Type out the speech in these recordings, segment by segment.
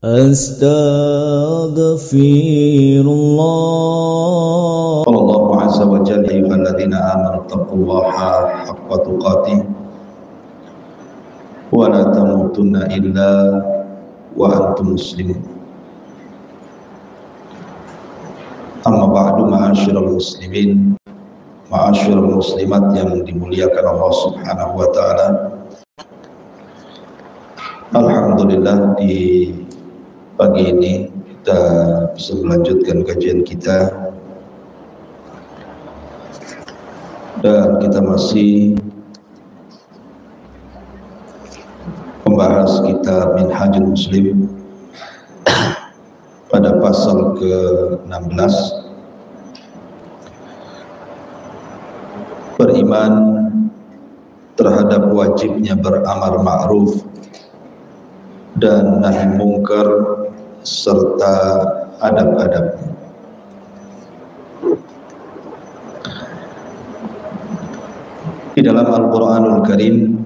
Astaghfirullah. Allah azza wa jalla, ya ayyuhalladzina amanu taqullaha haqqa tuqatih wa la tamutunna illa wa antum muslimun. Amma ba'du, ma'asyiral muslimin, ma'asyiral muslimat yang dimuliakan Allah Subhanahu wa taala. Alhamdulillah, di pagi ini kita bisa melanjutkan kajian kita, dan kita masih membahas kitab Minhajul Muslim pada pasal ke-16, beriman terhadap wajibnya beramar ma'ruf dan nahi mungkar serta adab-adabnya. Di dalam Al-Quranul Karim,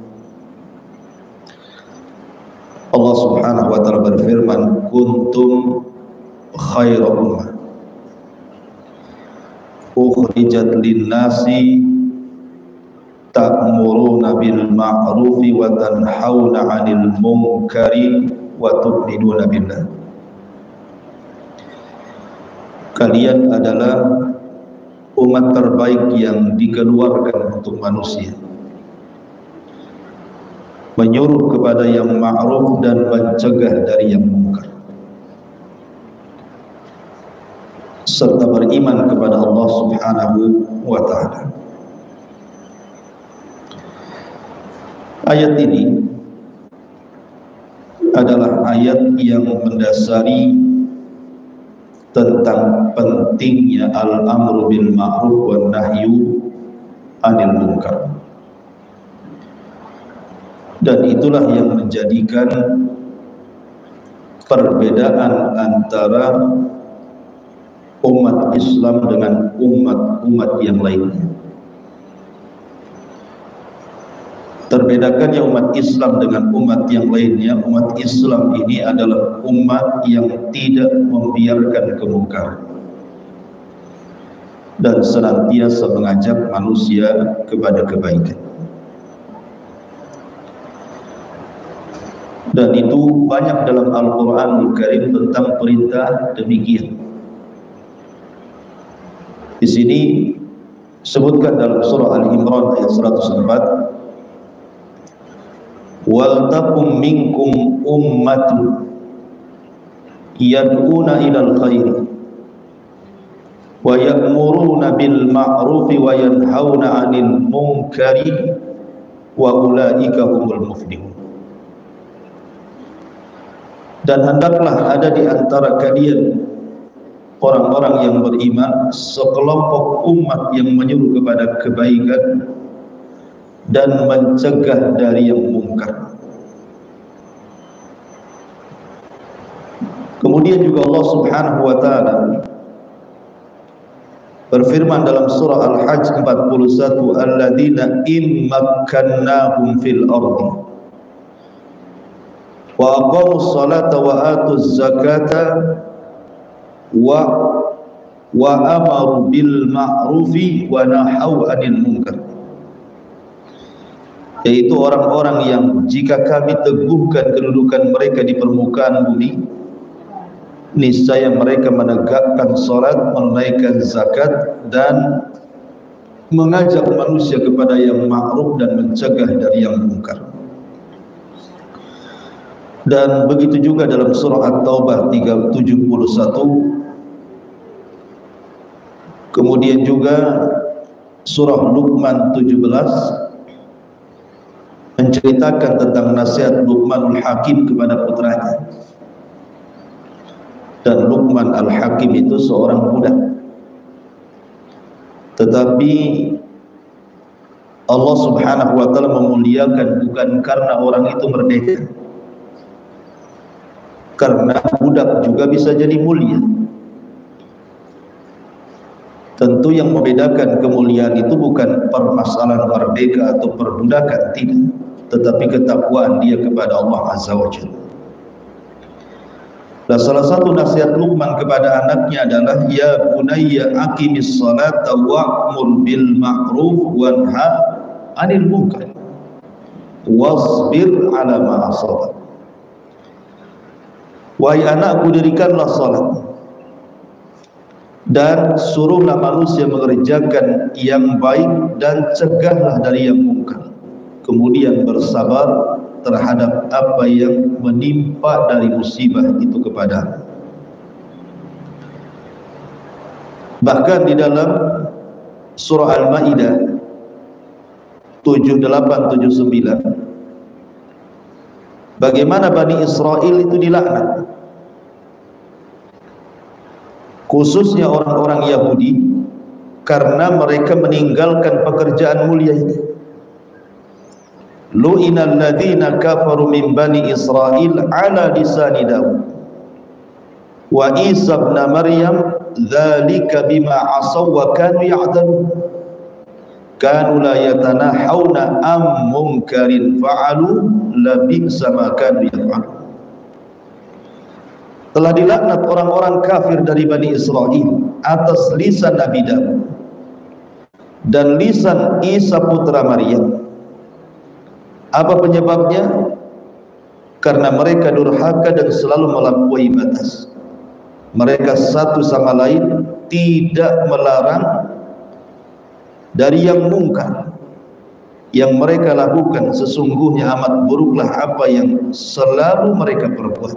Allah Subhanahu wa ta'ala berfirman, kuntum khaira ummah ukhrijat lin-nasi ta'muruna bil ma'rufi wa tanhauna 'anil munkari wa tu'minuna billah. Kalian adalah umat terbaik yang dikeluarkan untuk manusia, menyuruh kepada yang ma'ruf dan mencegah dari yang munkar, serta beriman kepada Allah Subhanahu wa ta'ala. Ayat ini adalah ayat yang mendasari tentang pentingnya al-amru bil ma'ruf wa nahyu anil munkar. Dan itulah yang menjadikan perbedaan antara umat Islam dengan umat-umat yang lainnya. Terbedakannya umat Islam dengan umat yang lainnya, umat Islam ini adalah umat yang tidak membiarkan kemungkaran dan senantiasa mengajak manusia kepada kebaikan. Dan itu banyak dalam Al-Quranul Karim tentang perintah demikian. Di sini sebutkan dalam surah Al-Imran ayat 104, wal takum minkum ummatun yad'una ilal khairi wa ya'muruna bil ma'rufi wa yanhauna 'anil munkari wa ulaika humul muflihun. Dan hendaklah ada di antara kalian orang-orang yang beriman, sekelompok umat yang menyuruh kepada kebaikan dan mencegah dari yang mungkar. Kemudian juga Allah Subhanahu wa ta'ala berfirman dalam surah Al-Hajj 41, alladzina immakkannahum fil ardi wa aqamus salata wa atuz zakata wa amaru bil ma'rufi wa nahaw 'anil munkar. Yaitu orang-orang yang jika kami teguhkan kedudukan mereka di permukaan bumi, niscaya mereka menegakkan salat, menunaikan zakat, dan mengajak manusia kepada yang ma'ruf dan mencegah dari yang munkar. Dan begitu juga dalam surah At-Taubah 71, kemudian juga surah Luqman 17 menceritakan tentang nasihat Luqmanul Hakim kepada putranya. Dan Luqman Al-Hakim itu seorang budak, tetapi Allah Subhanahu wa ta'ala memuliakan bukan karena orang itu merdeka, karena budak juga bisa jadi mulia. Tentu yang membedakan kemuliaan itu bukan permasalahan merdeka atau perbudakan, tidak, tetapi ketakwaan dia kepada Allah Azza wa Jalla. Dan salah satu nasihat Luqman kepada anaknya adalah, ya bunayya aqimis salata wa'mur bil ma'ruf wanha 'anil munkar wasbir 'ala ma asabak. Wahai anakku, dirikanlah salat dan suruhlah manusia mengerjakan yang baik dan cegahlah dari yang munkar. Kemudian bersabar terhadap apa yang menimpa dari musibah itu kepada. Bahkan di dalam surah Al-Maidah 78-79, bagaimana Bani Israel itu dilaknat, khususnya orang-orang Yahudi, karena mereka meninggalkan pekerjaan mulia ini. Lu'inal ladzina kafaru min bani Israil ala lisani Daud wa Isa ibn Maryam dzalika bima asaw wa kanu ya'tadun kanu la yatanahawna am munkarin fa'alu labisa ma kanu yaf'alun. Telah dilaknat orang-orang kafir dari Bani Israel atas lisan Nabi Daud dan lisan Isa putra Maryam. Apa penyebabnya? Karena mereka durhaka dan selalu melampaui batas. Mereka satu sama lain tidak melarang dari yang mungkar yang mereka lakukan. Sesungguhnya amat buruklah apa yang selalu mereka perbuat.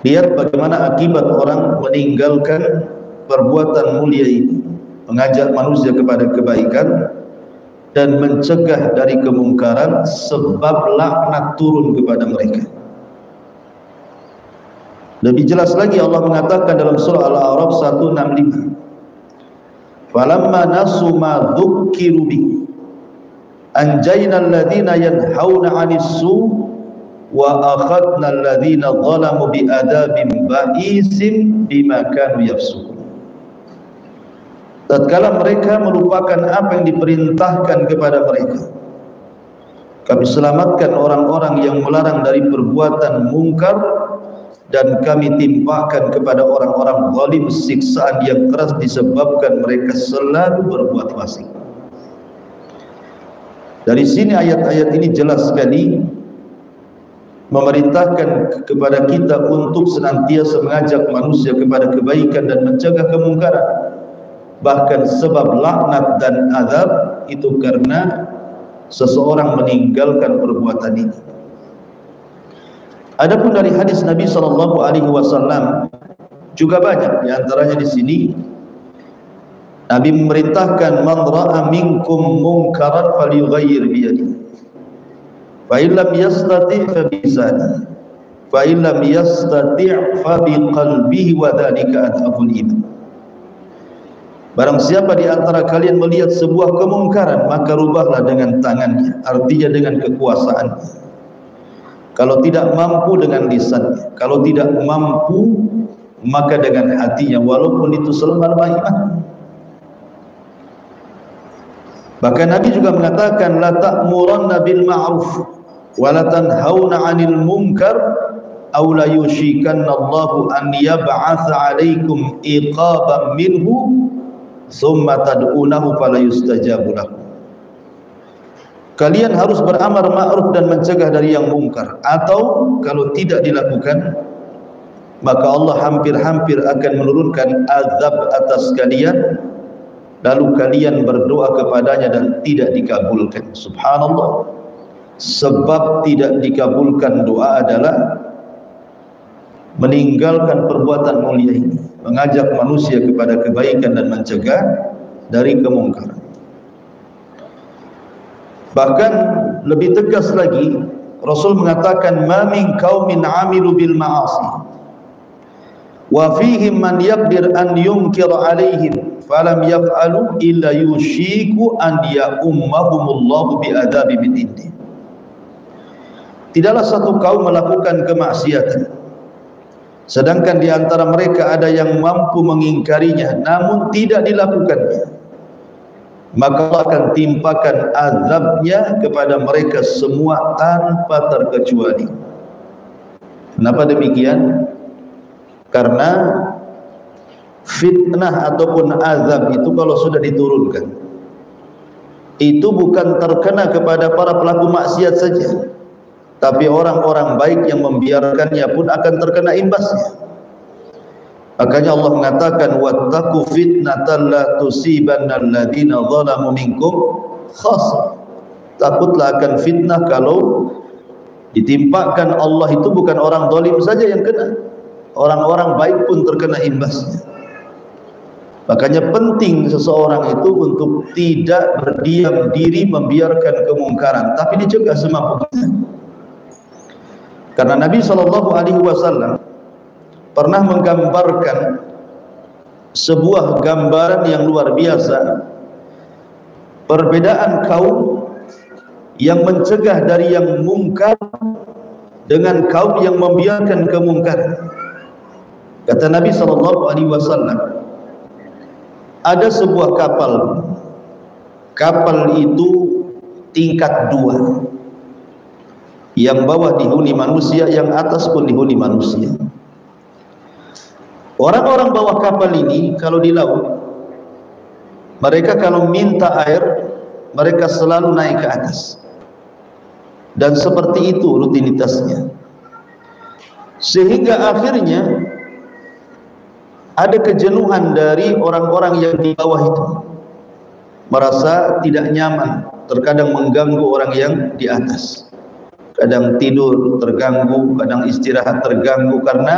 Lihat bagaimana akibat orang meninggalkan perbuatan mulia ini, mengajak manusia kepada kebaikan dan mencegah dari kemungkaran, sebab laknat turun kepada mereka. Lebih jelas lagi Allah mengatakan dalam surah Al-A'raf 165, falamma nasu ma dzukkiru bi anjayna alladhina yanhauna 'anis su' wa akhadna alladhina zalamu bi adabin ba'isin bima kanu yafsukun. Tatkala mereka melupakan apa yang diperintahkan kepada mereka, kami selamatkan orang-orang yang melarang dari perbuatan mungkar, dan kami timpakan kepada orang-orang zalim siksaan yang keras disebabkan mereka selalu berbuat fasik. Dari sini ayat-ayat ini jelas sekali memerintahkan kepada kita untuk senantiasa mengajak manusia kepada kebaikan dan mencegah kemungkaran. Bahkan sebab laknat dan azab itu karena seseorang meninggalkan perbuatan ini. Adapun dari hadis Nabi SAW juga banyak. Di antaranya di sini Nabi memerintahkan, man ra'a minkum munkaran falyughayyir bi yadihi fa in lam yastati' fa bi lisanihi fa in lam yastati' fa bi qalbihi wa dzalika adhaful iman. Barang siapa di antara kalian melihat sebuah kemungkaran, maka rubahlah dengan tangannya, artinya dengan kekuasaan. Kalau tidak mampu dengan lisannya, kalau tidak mampu maka dengan hatinya, walaupun itu selembar iman. Bahkan Nabi juga mengatakan, la ta'muranna bil ma'ruf wa la tanhauna 'anil munkar aw la yushikanna Allahu an yab'atsa 'alaikum iqaban minhu summa tad'unahu fala yustajabu lakum. Kalian harus beramar ma'ruf dan mencegah dari yang mungkar, atau kalau tidak dilakukan maka Allah hampir-hampir akan menurunkan azab atas kalian, lalu kalian berdoa kepadanya dan tidak dikabulkan. Subhanallah. Sebab tidak dikabulkan doa adalah meninggalkan perbuatan mulia ini, mengajak manusia kepada kebaikan dan mencegah dari kemungkaran. Bahkan lebih tegas lagi, Rasul mengatakan, ma min qaumin 'amilu bil ma'asi wa fihim man yaqdir an yunkir 'alaihim falam yaf'alu illa yushiku an ya'ummahumullahu bi adabi min indi. Tidaklah satu kaum melakukan kemaksiatan, sedangkan di antara mereka ada yang mampu mengingkarinya namun tidak dilakukannya, maka Allah akan timpakan azabnya kepada mereka semua tanpa terkecuali. Kenapa demikian? Karena fitnah ataupun azab itu kalau sudah diturunkan, itu bukan terkena kepada para pelaku maksiat saja, tapi orang-orang baik yang membiarkannya pun akan terkena imbasnya. Makanya Allah mengatakan, wattaqu fitnatan la tusibanna alladziina zalamu minkum khassah. Takutlah akan fitnah kalau ditimpakan Allah itu bukan orang zalim saja yang kena, orang-orang baik pun terkena imbasnya. Makanya penting seseorang itu untuk tidak berdiam diri membiarkan kemungkaran, tapi dicegah semampunya. Karena Nabi SAW pernah menggambarkan sebuah gambaran yang luar biasa, perbedaan kaum yang mencegah dari yang mungkar dengan kaum yang membiarkan kemungkaran. Kata Nabi SAW, ada sebuah kapal, kapal itu tingkat 2, yang bawah dihuni manusia, yang atas pun dihuni manusia. Orang-orang bawah kapal ini kalau di laut, mereka kalau minta air, mereka selalu naik ke atas, dan seperti itu rutinitasnya, sehingga akhirnya ada kejenuhan dari orang-orang yang di bawah itu, merasa tidak nyaman, terkadang mengganggu orang yang di atas, kadang tidur terganggu, kadang istirahat terganggu karena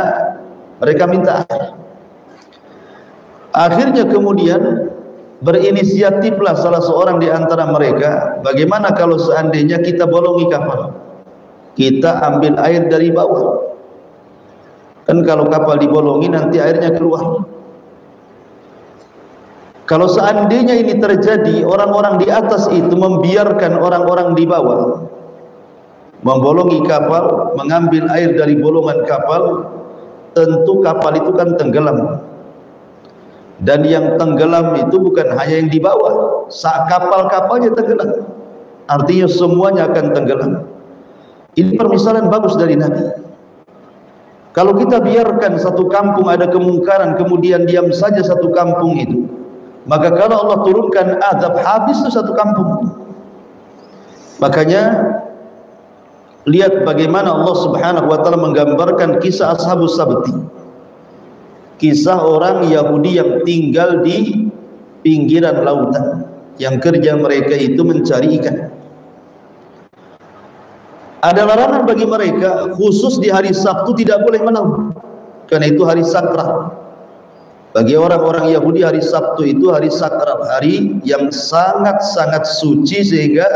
mereka minta air. Akhirnya kemudian berinisiatiflah salah seorang di antara mereka, bagaimana kalau seandainya kita bolongi kapal, kita ambil air dari bawah. Kan kalau kapal dibolongi nanti airnya keluar. Kalau seandainya ini terjadi, orang-orang di atas itu membiarkan orang-orang di bawah membolongi kapal, mengambil air dari bolongan kapal, tentu kapal itu kan tenggelam. Dan yang tenggelam itu bukan hanya yang di bawah, kapal-kapalnya tenggelam, artinya semuanya akan tenggelam. Ini permisalan bagus dari Nabi. Kalau kita biarkan satu kampung ada kemungkaran, kemudian diam saja satu kampung itu, maka kalau Allah turunkan azab, habis itu satu kampung. Makanya lihat bagaimana Allah Subhanahu wa taala menggambarkan kisah Ashabus Sabti, kisah orang Yahudi yang tinggal di pinggiran lautan, yang kerja mereka itu mencari ikan. Ada larangan bagi mereka, khusus di hari Sabtu tidak boleh melaut, karena itu hari sakral. Bagi orang-orang Yahudi hari Sabtu itu hari sakral, hari yang sangat-sangat suci, sehingga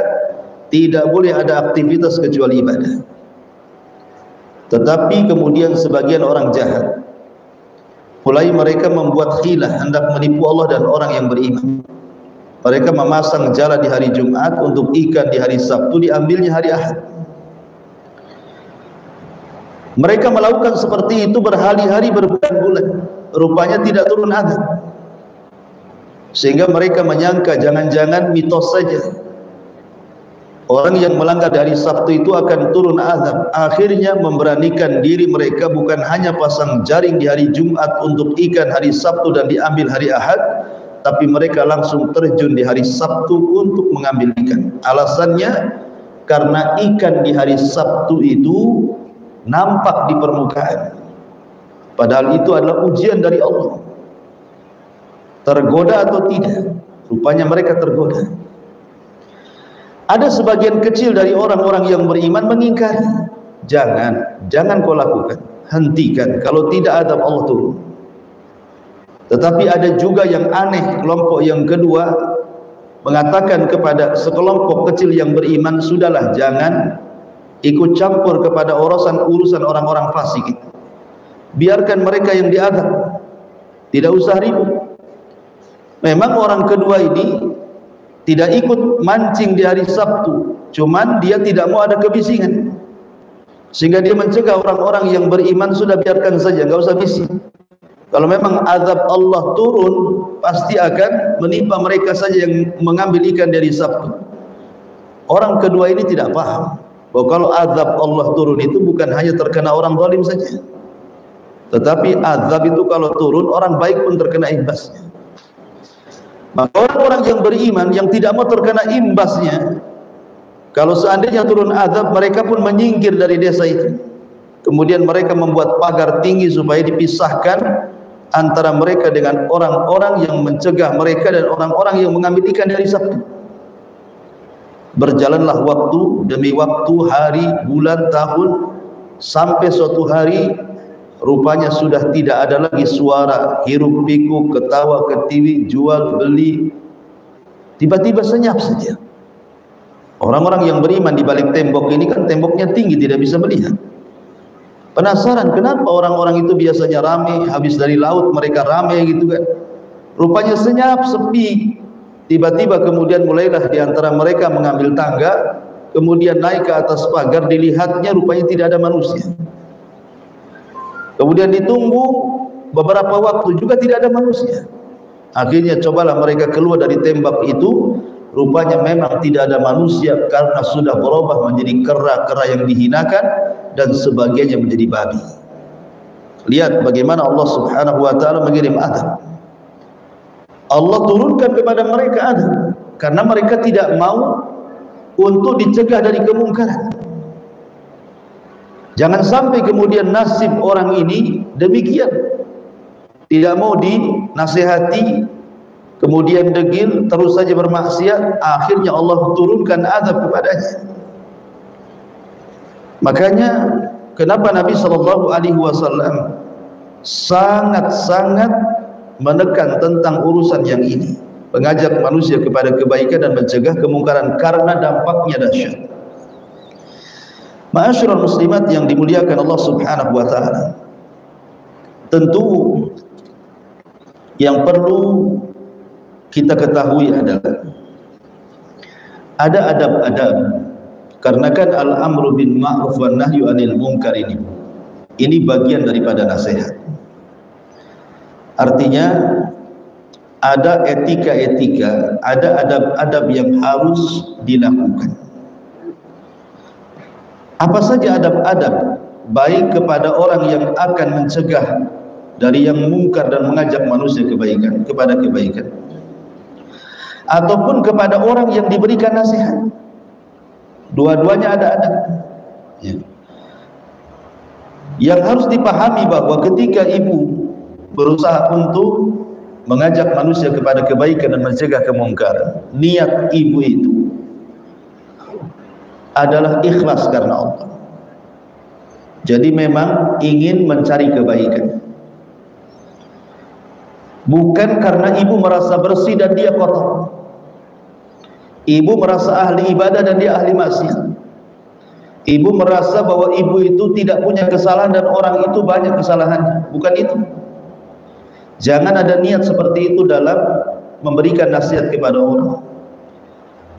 tidak boleh ada aktivitas kecuali ibadah. Tetapi kemudian sebagian orang jahat, mulai mereka membuat khilah, hendak menipu Allah dan orang yang beriman. Mereka memasang jala di hari Jumat, untuk ikan di hari Sabtu diambilnya hari Ahad. Mereka melakukan seperti itu berhari-hari, berbulan-bulan, rupanya tidak turun azab, sehingga mereka menyangka jangan-jangan mitos saja, orang yang melanggar dari Sabtu itu akan turun azab. Akhirnya memberanikan diri mereka, bukan hanya pasang jaring di hari Jumat untuk ikan hari Sabtu dan diambil hari Ahad, tapi mereka langsung terjun di hari Sabtu untuk mengambil ikan. Alasannya karena ikan di hari Sabtu itu nampak di permukaan, padahal itu adalah ujian dari Allah. Tergoda atau tidak? Rupanya mereka tergoda. Ada sebagian kecil dari orang-orang yang beriman mengingkari, jangan kau lakukan, hentikan, kalau tidak azab Allah turun. Tetapi ada juga yang aneh, kelompok yang kedua mengatakan kepada sekelompok kecil yang beriman, sudahlah, jangan ikut campur kepada urusan orang-orang fasik, biarkan mereka yang diazab, tidak usah ribut. Memang orang kedua ini tidak ikut mancing di hari Sabtu, cuman dia tidak mau ada kebisingan, sehingga dia mencegah orang-orang yang beriman, sudah biarkan saja, nggak usah bising. Kalau memang azab Allah turun, pasti akan menimpa mereka saja yang mengambil ikan dari Sabtu. Orang kedua ini tidak paham. bahwa kalau azab Allah turun itu bukan hanya terkena orang zalim saja, tetapi azab itu kalau turun orang baik pun terkena imbasnya. Maka orang-orang yang beriman yang tidak mau terkena imbasnya, kalau seandainya turun azab, mereka pun menyingkir dari desa itu. Kemudian mereka membuat pagar tinggi supaya dipisahkan antara mereka dengan orang-orang yang mencegah mereka dan orang-orang yang mengambil ikan dari Sabtu. Berjalanlah waktu demi waktu, hari, bulan, tahun, sampai suatu hari rupanya sudah tidak ada lagi suara hiruk pikuk, ketawa ketiwi, jual beli. Tiba-tiba senyap saja. Orang-orang yang beriman di balik tembok ini kan temboknya tinggi, tidak bisa melihat. Penasaran kenapa orang-orang itu biasanya ramai, habis dari laut mereka ramai gitu kan. Rupanya senyap, sepi. Tiba-tiba kemudian mulailah di antara mereka mengambil tangga, kemudian naik ke atas pagar, dilihatnya rupanya tidak ada manusia. Kemudian ditunggu beberapa waktu juga tidak ada manusia. Akhirnya cobalah mereka keluar dari tembok itu, rupanya memang tidak ada manusia karena sudah berubah menjadi kera-kera yang dihinakan dan sebagiannya menjadi babi. Lihat bagaimana Allah Subhanahu wa taala mengirim azab. Allah turunkan kepada mereka azab karena mereka tidak mau untuk dicegah dari kemungkaran. Jangan sampai kemudian nasib orang ini demikian, tidak mau dinasihati, kemudian degil, terus saja bermaksiat, akhirnya Allah turunkan azab kepadanya. Makanya kenapa Nabi SAW sangat-sangat menekan tentang urusan yang ini, mengajak manusia kepada kebaikan dan mencegah kemungkaran karena dampaknya dahsyat. Ma'asyiral muslimat yang dimuliakan Allah Subhanahu wa taala, tentu yang perlu kita ketahui adalah ada adab-adab, karena kan al-amru bil ma'ruf wan nahyu 'anil munkar ini bagian daripada nasihat. Artinya ada etika-etika, ada adab-adab yang harus dilakukan. Apa saja adab-adab, baik kepada orang yang akan mencegah dari yang mungkar dan mengajak manusia kebaikan, kepada kebaikan, ataupun kepada orang yang diberikan nasihat. Dua-duanya ada adab. Ya. Yang harus dipahami bahwa ketika ibu berusaha untuk mengajak manusia kepada kebaikan dan mencegah kemungkaran, niat ibu itu adalah ikhlas karena Allah. Jadi memang ingin mencari kebaikan, bukan karena ibu merasa bersih dan dia kotor. Ibu merasa ahli ibadah dan dia ahli maksiat. Ibu merasa bahwa ibu itu tidak punya kesalahan dan orang itu banyak kesalahannya. Bukan itu. Jangan ada niat seperti itu dalam memberikan nasihat kepada orang.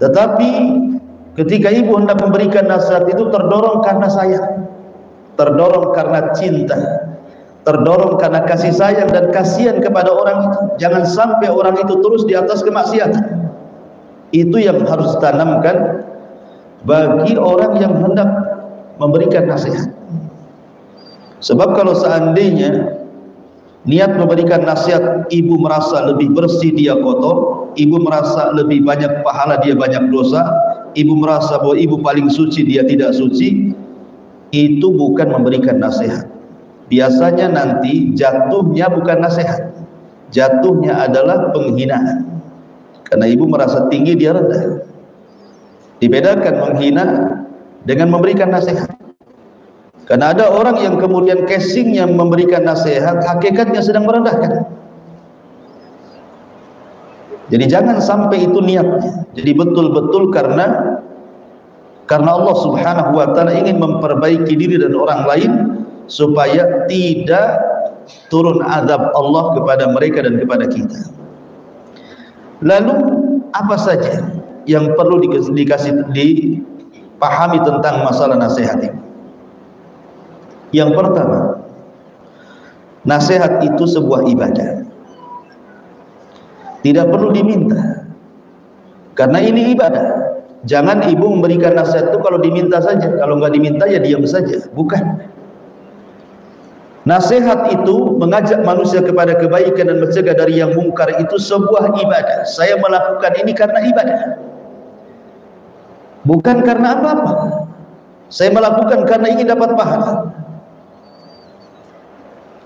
Tetapi ketika ibu hendak memberikan nasihat itu terdorong karena sayang, terdorong karena cinta, terdorong karena kasih sayang dan kasihan kepada orang itu. Jangan sampai orang itu terus di atas kemaksiatan. Itu yang harus ditanamkan bagi orang yang hendak memberikan nasihat. Sebab kalau seandainya niat memberikan nasihat, ibu merasa lebih bersih dia kotor, ibu merasa lebih banyak pahala dia banyak dosa, ibu merasa bahwa ibu paling suci dia tidak suci, itu bukan memberikan nasihat. Biasanya nanti jatuhnya bukan nasihat, jatuhnya adalah penghinaan. Karena ibu merasa tinggi dia rendah. Dibedakan menghina dengan memberikan nasihat. Karena ada orang yang kemudian casingnya memberikan nasihat, hakikatnya sedang merendahkan. Jadi jangan sampai itu niatnya. Jadi betul-betul karena Allah Subhanahu wa taala ingin memperbaiki diri dan orang lain supaya tidak turun azab Allah kepada mereka dan kepada kita. Lalu apa saja yang perlu dipahami tentang masalah nasihat ini? Yang pertama, nasihat itu sebuah ibadah. Tidak perlu diminta, karena ini ibadah. Jangan ibu memberikan nasihat itu kalau diminta saja, kalau nggak diminta ya diam saja. Bukan. Nasihat itu mengajak manusia kepada kebaikan dan mencegah dari yang mungkar, itu sebuah ibadah. Saya melakukan ini karena ibadah, bukan karena apa-apa. Saya melakukan karena ingin dapat pahala.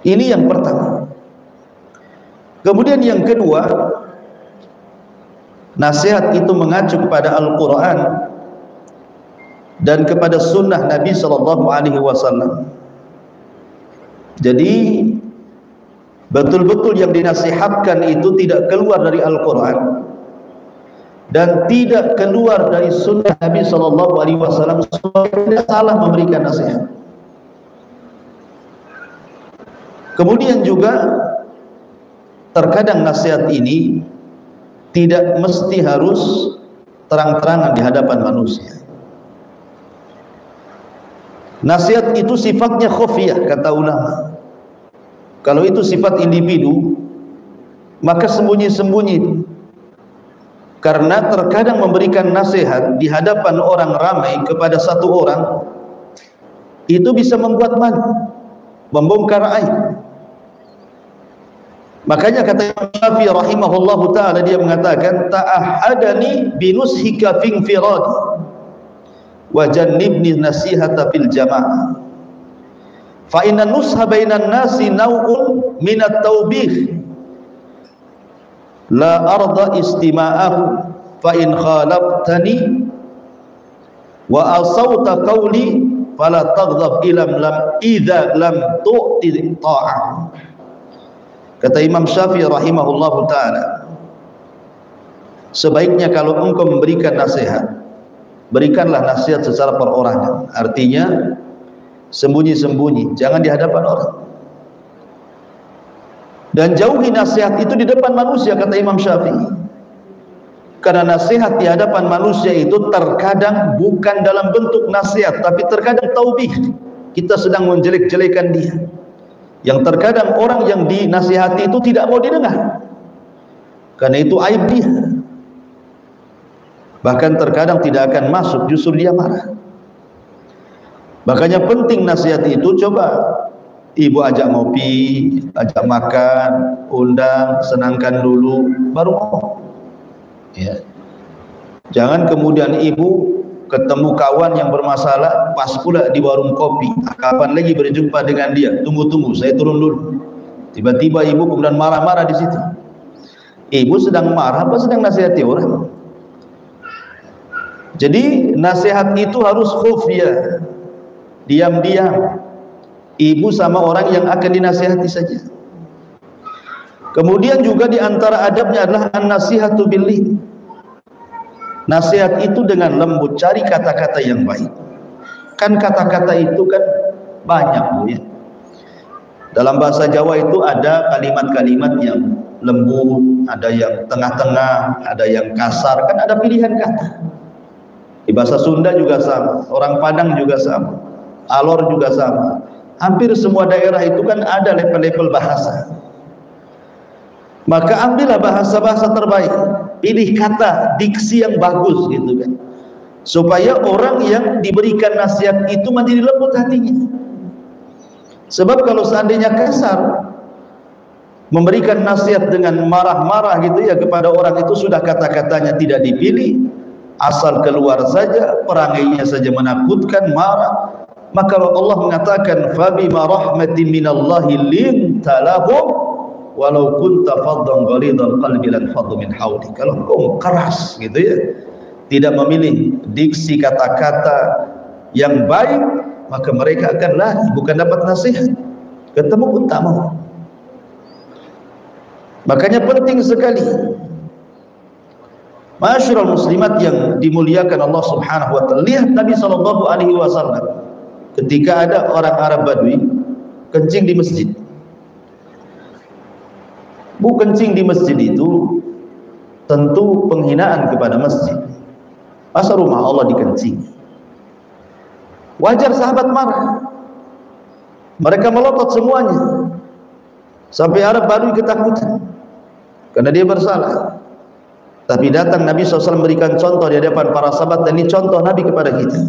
Ini yang pertama. Kemudian yang kedua, nasihat itu mengacu kepada Al-Quran dan kepada sunnah Nabi SAW. Jadi betul-betul yang dinasihatkan itu tidak keluar dari Al-Quran dan tidak keluar dari sunnah Nabi SAW. Tidak salah memberikan nasihat. Kemudian juga terkadang nasihat ini tidak mesti harus terang-terangan di hadapan manusia. Nasihat itu sifatnya khufiyah, kata ulama. Kalau itu sifat individu, maka sembunyi-sembunyi. Karena terkadang memberikan nasihat di hadapan orang ramai kepada satu orang, itu bisa membuat malu, membongkar aib. Makanya kata Imam Syafi'i rahimahullahu ta'ala, dia mengatakan, ta'ahadani binushika finfiradi wa jannibni nasihata fil jama'ah fa inna nusha bainan nasi naw'un minat taubih la arda istima'ahu fa in khalaftani wa asawta qawli fala taghdab ilam lam idza lam tu'ti ta'ah. Kata Imam Syafi'i rahimahullahu ta'ala, sebaiknya kalau engkau memberikan nasihat, berikanlah nasihat secara perorangan. Artinya sembunyi-sembunyi, jangan di hadapan orang. Dan jauhi nasihat itu di depan manusia, kata Imam Syafi'i. Karena nasihat di hadapan manusia itu terkadang bukan dalam bentuk nasihat, tapi terkadang taubih. Kita sedang menjelek-jelekan dia. Yang terkadang orang yang dinasihati itu tidak mau didengar, karena itu aib dia. Bahkan terkadang tidak akan masuk, justru dia marah. Makanya penting nasihat itu. Coba ibu ajak ngopi, ajak makan, undang, senangkan dulu, baru ngomong. Ya. Jangan kemudian ibu ketemu kawan yang bermasalah, pas pula di warung kopi. Kapan lagi berjumpa dengan dia? Tunggu-tunggu, saya turun dulu. Tiba-tiba ibu kemudian marah-marah di situ. Ibu sedang marah apa sedang nasihati orang? Jadi nasihat itu harus khufiyah, diam-diam. Ibu sama orang yang akan dinasihati saja. Kemudian juga di antara adabnya adalah an-nasihatu bil-lin. Nasihat itu dengan lembut, cari kata-kata yang baik. Kan kata-kata itu kan banyak, ya. Dalam bahasa Jawa itu ada kalimat-kalimat yang lembut, ada yang tengah-tengah, ada yang kasar, kan ada pilihan kata. Di bahasa Sunda juga sama, orang Padang juga sama, Alor juga sama. Hampir semua daerah itu kan ada level-level bahasa. Maka ambillah bahasa-bahasa terbaik, pilih kata, diksi yang bagus gitu kan, supaya orang yang diberikan nasihat itu menjadi lembut hatinya. Sebab kalau seandainya kasar, memberikan nasihat dengan marah-marah gitu ya kepada orang itu, sudah kata-katanya tidak dipilih, asal keluar saja, perangainya saja menakutkan, marah. Maka Allah mengatakan, fabima rahmatin minallahi linta lahum walau kunta faddan ghalidhal qalbi lan faddu min hawli. Kalau engkau keras gitu ya, tidak memilih diksi kata-kata yang baik, maka mereka akan lari, bukan dapat nasihat, ketemu pun tak mau. Makanya penting sekali, Ma'asyiral muslimat yang dimuliakan Allah Subhanahu wa taala, lihat Nabi SAW ketika ada orang Arab Badui kencing di masjid. Bu, kencing di masjid itu tentu penghinaan kepada masjid. Masa rumah Allah dikencing? Wajar sahabat marah. Mereka melotot semuanya, sampai Arab Badui ketakutan karena dia bersalah. Tapi datang Nabi SAW memberikan contoh di hadapan para sahabat, dan ini contoh Nabi kepada kita.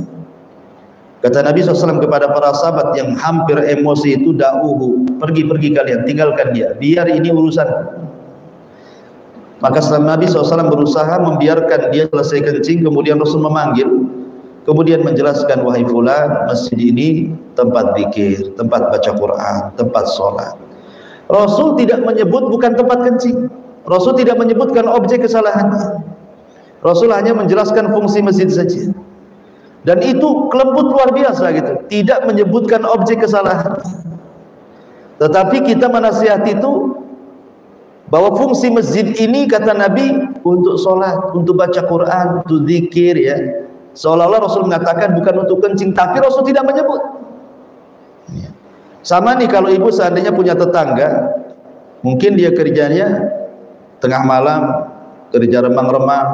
Kata Nabi SAW kepada para sahabat yang hampir emosi itu, da'uhu, pergi kalian, tinggalkan dia, biar ini urusan. Maka setelah Nabi SAW berusaha membiarkan dia selesai kencing, kemudian Rasul memanggil, kemudian menjelaskan, wahai fulan, masjid ini tempat zikir, tempat baca Quran, tempat sholat. Rasul tidak menyebut bukan tempat kencing, Rasul tidak menyebutkan objek kesalahannya, Rasul hanya menjelaskan fungsi masjid saja. Dan itu kelembut luar biasa gitu, tidak menyebutkan objek kesalahan. Tetapi kita menasihati itu bahwa fungsi masjid ini, kata Nabi, untuk sholat, untuk baca Quran, untuk zikir, ya. Seolah-olah Rasul mengatakan bukan untuk kencing, tapi Rasul tidak menyebut. Sama nih kalau ibu seandainya punya tetangga, mungkin dia kerjanya tengah malam, kerja remang-remang,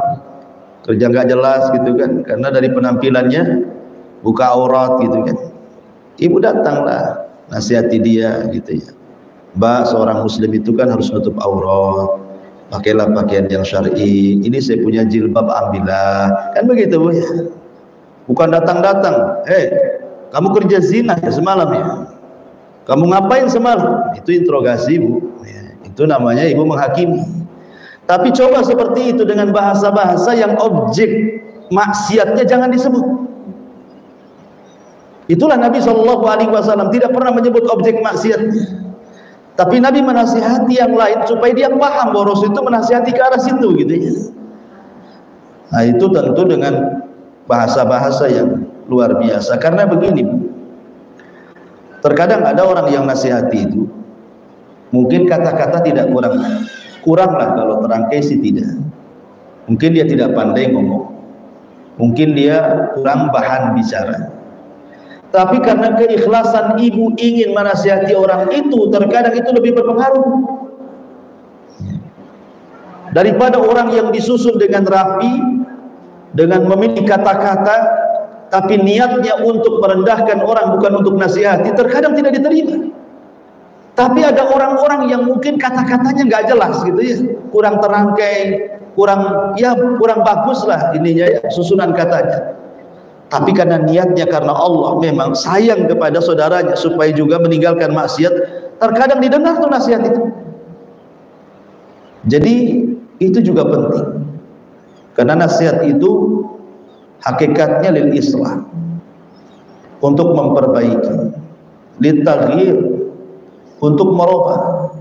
kerja nggak jelas gitu kan, karena dari penampilannya buka aurat gitu kan. Ibu datanglah, nasihati dia gitu ya. Mbak, seorang muslim itu kan harus nutup aurat, pakailah pakaian yang syar'i, ini saya punya jilbab, ambillah, kan begitu Bu ya. Bukan datang-datang, kamu kerja zina ya semalam ya, kamu ngapain semalam, itu interogasi Bu ya. Itu namanya ibu menghakimi. Tapi coba seperti itu dengan bahasa-bahasa yang objek maksiatnya jangan disebut. Itulah Nabi SAW tidak pernah menyebut objek maksiatnya. Tapi Nabi menasihati yang lain supaya dia paham bahwa Rasul itu menasihati ke arah situ gitu ya. Nah itu tentu dengan bahasa-bahasa yang luar biasa. Karena begini, terkadang ada orang yang nasihati itu mungkin kata-kata tidak kuranglah, kalau terangkai sih tidak. Mungkin dia tidak pandai ngomong, mungkin dia kurang bahan bicara. Tapi karena keikhlasan ibu ingin menasihati orang itu, terkadang itu lebih berpengaruh daripada orang yang disusun dengan rapi, dengan memilih kata-kata, tapi niatnya untuk merendahkan orang, bukan untuk nasihati, terkadang tidak diterima. Tapi ada orang-orang yang mungkin kata-katanya nggak jelas gitu ya, kurang terangkai, kurang bagus lah ininya ya, susunan katanya. Tapi karena niatnya karena Allah memang sayang kepada saudaranya supaya juga meninggalkan maksiat, terkadang didengar tuh nasihat itu. Jadi itu juga penting, karena nasihat itu hakikatnya lil islah, untuk memperbaiki, litaghyir, untuk merubah,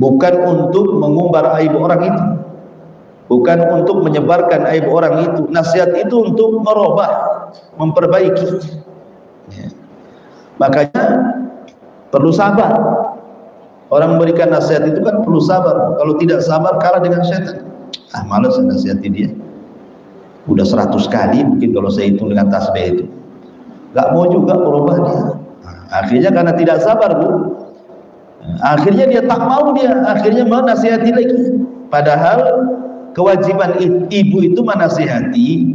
bukan untuk mengumbar aib orang itu, bukan untuk menyebarkan aib orang itu. Nasihat itu untuk merubah, memperbaiki ya. Makanya perlu sabar. Orang memberikan nasihat itu kan perlu sabar. Kalau tidak sabar kalah dengan setan. Malas saya nasihati dia, udah 100 kali mungkin kalau saya hitung dengan tasbih itu, gak mau juga merubah dia. Akhirnya karena tidak sabar Bu, akhirnya dia tak mau, dia akhirnya mau nasihati lagi. Padahal kewajiban ibu itu menasihati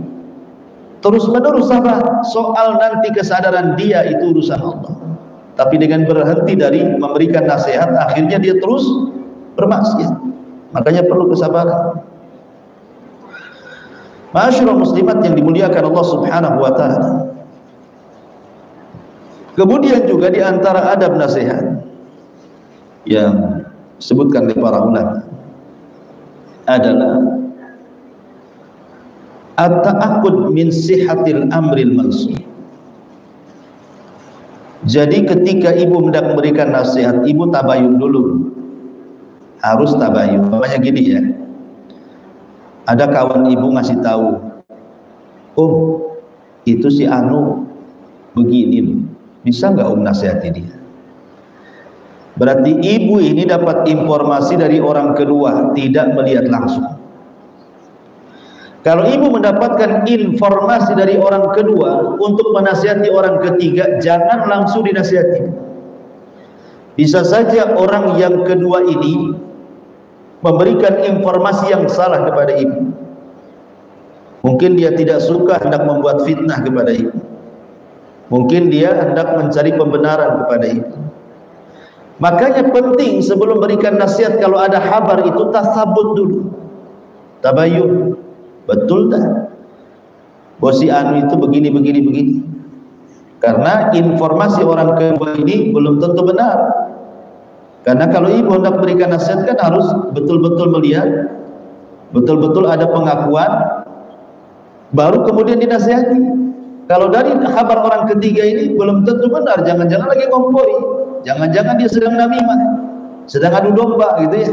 terus menerus sabar. Soal nanti kesadaran dia itu urusan Allah. Tapi dengan berhenti dari memberikan nasihat, akhirnya dia terus bermaksiat. Makanya perlu kesabaran. Ma'asyiral muslimat yang dimuliakan Allah Subhanahu wa taala. Kemudian juga di antara adab nasihat yang disebutkan oleh para ulama adalah at-ta'aqqud min sihhatil amril mansur. Jadi ketika ibu hendak memberikan nasihat, ibu tabayun dulu. Harus tabayun. Namanya gini ya, ada kawan ibu ngasih tahu, itu si Anu begini, bisa nggak nasihati dia? Berarti ibu ini dapat informasi dari orang kedua, tidak melihat langsung. Kalau ibu mendapatkan informasi dari orang kedua untuk menasihati orang ketiga, jangan langsung dinasihati. Bisa saja orang yang kedua ini memberikan informasi yang salah kepada ibu. Mungkin dia tidak suka, hendak membuat fitnah kepada ibu. Mungkin dia hendak mencari pembenaran kepada ibu. Makanya penting sebelum berikan nasihat, kalau ada kabar itu tasabut dulu. tabayun. Betul tak? Bosi anu itu begini. Karena informasi orang kedua ini belum tentu benar. Karena kalau ibu hendak berikan nasihat kan harus betul-betul melihat, betul-betul ada pengakuan, baru kemudian dinasihati. Kalau dari kabar orang ketiga ini belum tentu benar, jangan-jangan lagi ngompori, jangan-jangan dia sedang namimah, sedang adu domba gitu ya.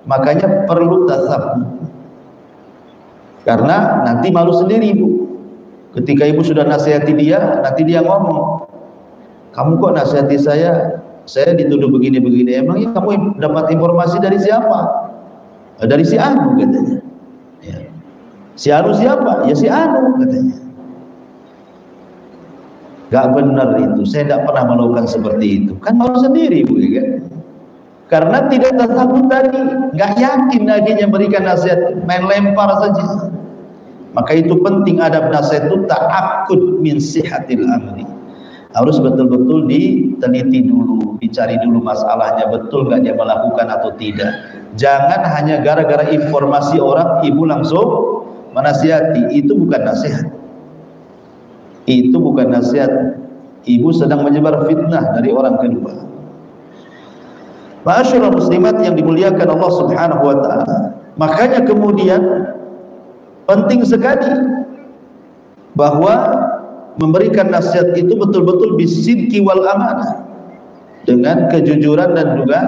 Makanya perlu tasabbuh. Karena nanti malu sendiri ibu. Ketika ibu sudah nasihati dia, nanti dia ngomong, kamu kok nasihati saya dituduh begini-begini. Emangnya kamu dapat informasi dari siapa? Dari si Anu katanya. Ya. Si Anu siapa? Ya si Anu katanya. Gak benar itu. Saya tidak pernah melakukan seperti itu. Kan malu sendiri ibu ya kan? Karena tidak tasabbuh tadi, gak yakin akhirnya berikan nasihat, main lempar saja. Maka itu penting adab nasihat itu ta'akud min sihatil amri. Harus betul-betul diteliti dulu, dicari dulu masalahnya, betul gak dia melakukan atau tidak. Jangan hanya gara-gara informasi orang ibu langsung menasihati. Itu bukan nasihat. Itu bukan nasihat. Ibu sedang menyebar fitnah dari orang kedua. Ma'asyiral muslimat yang dimuliakan Allah Subhanahu wa taala. Makanya kemudian penting sekali bahwa memberikan nasihat itu betul-betul bisidqi wal amanah, dengan kejujuran dan juga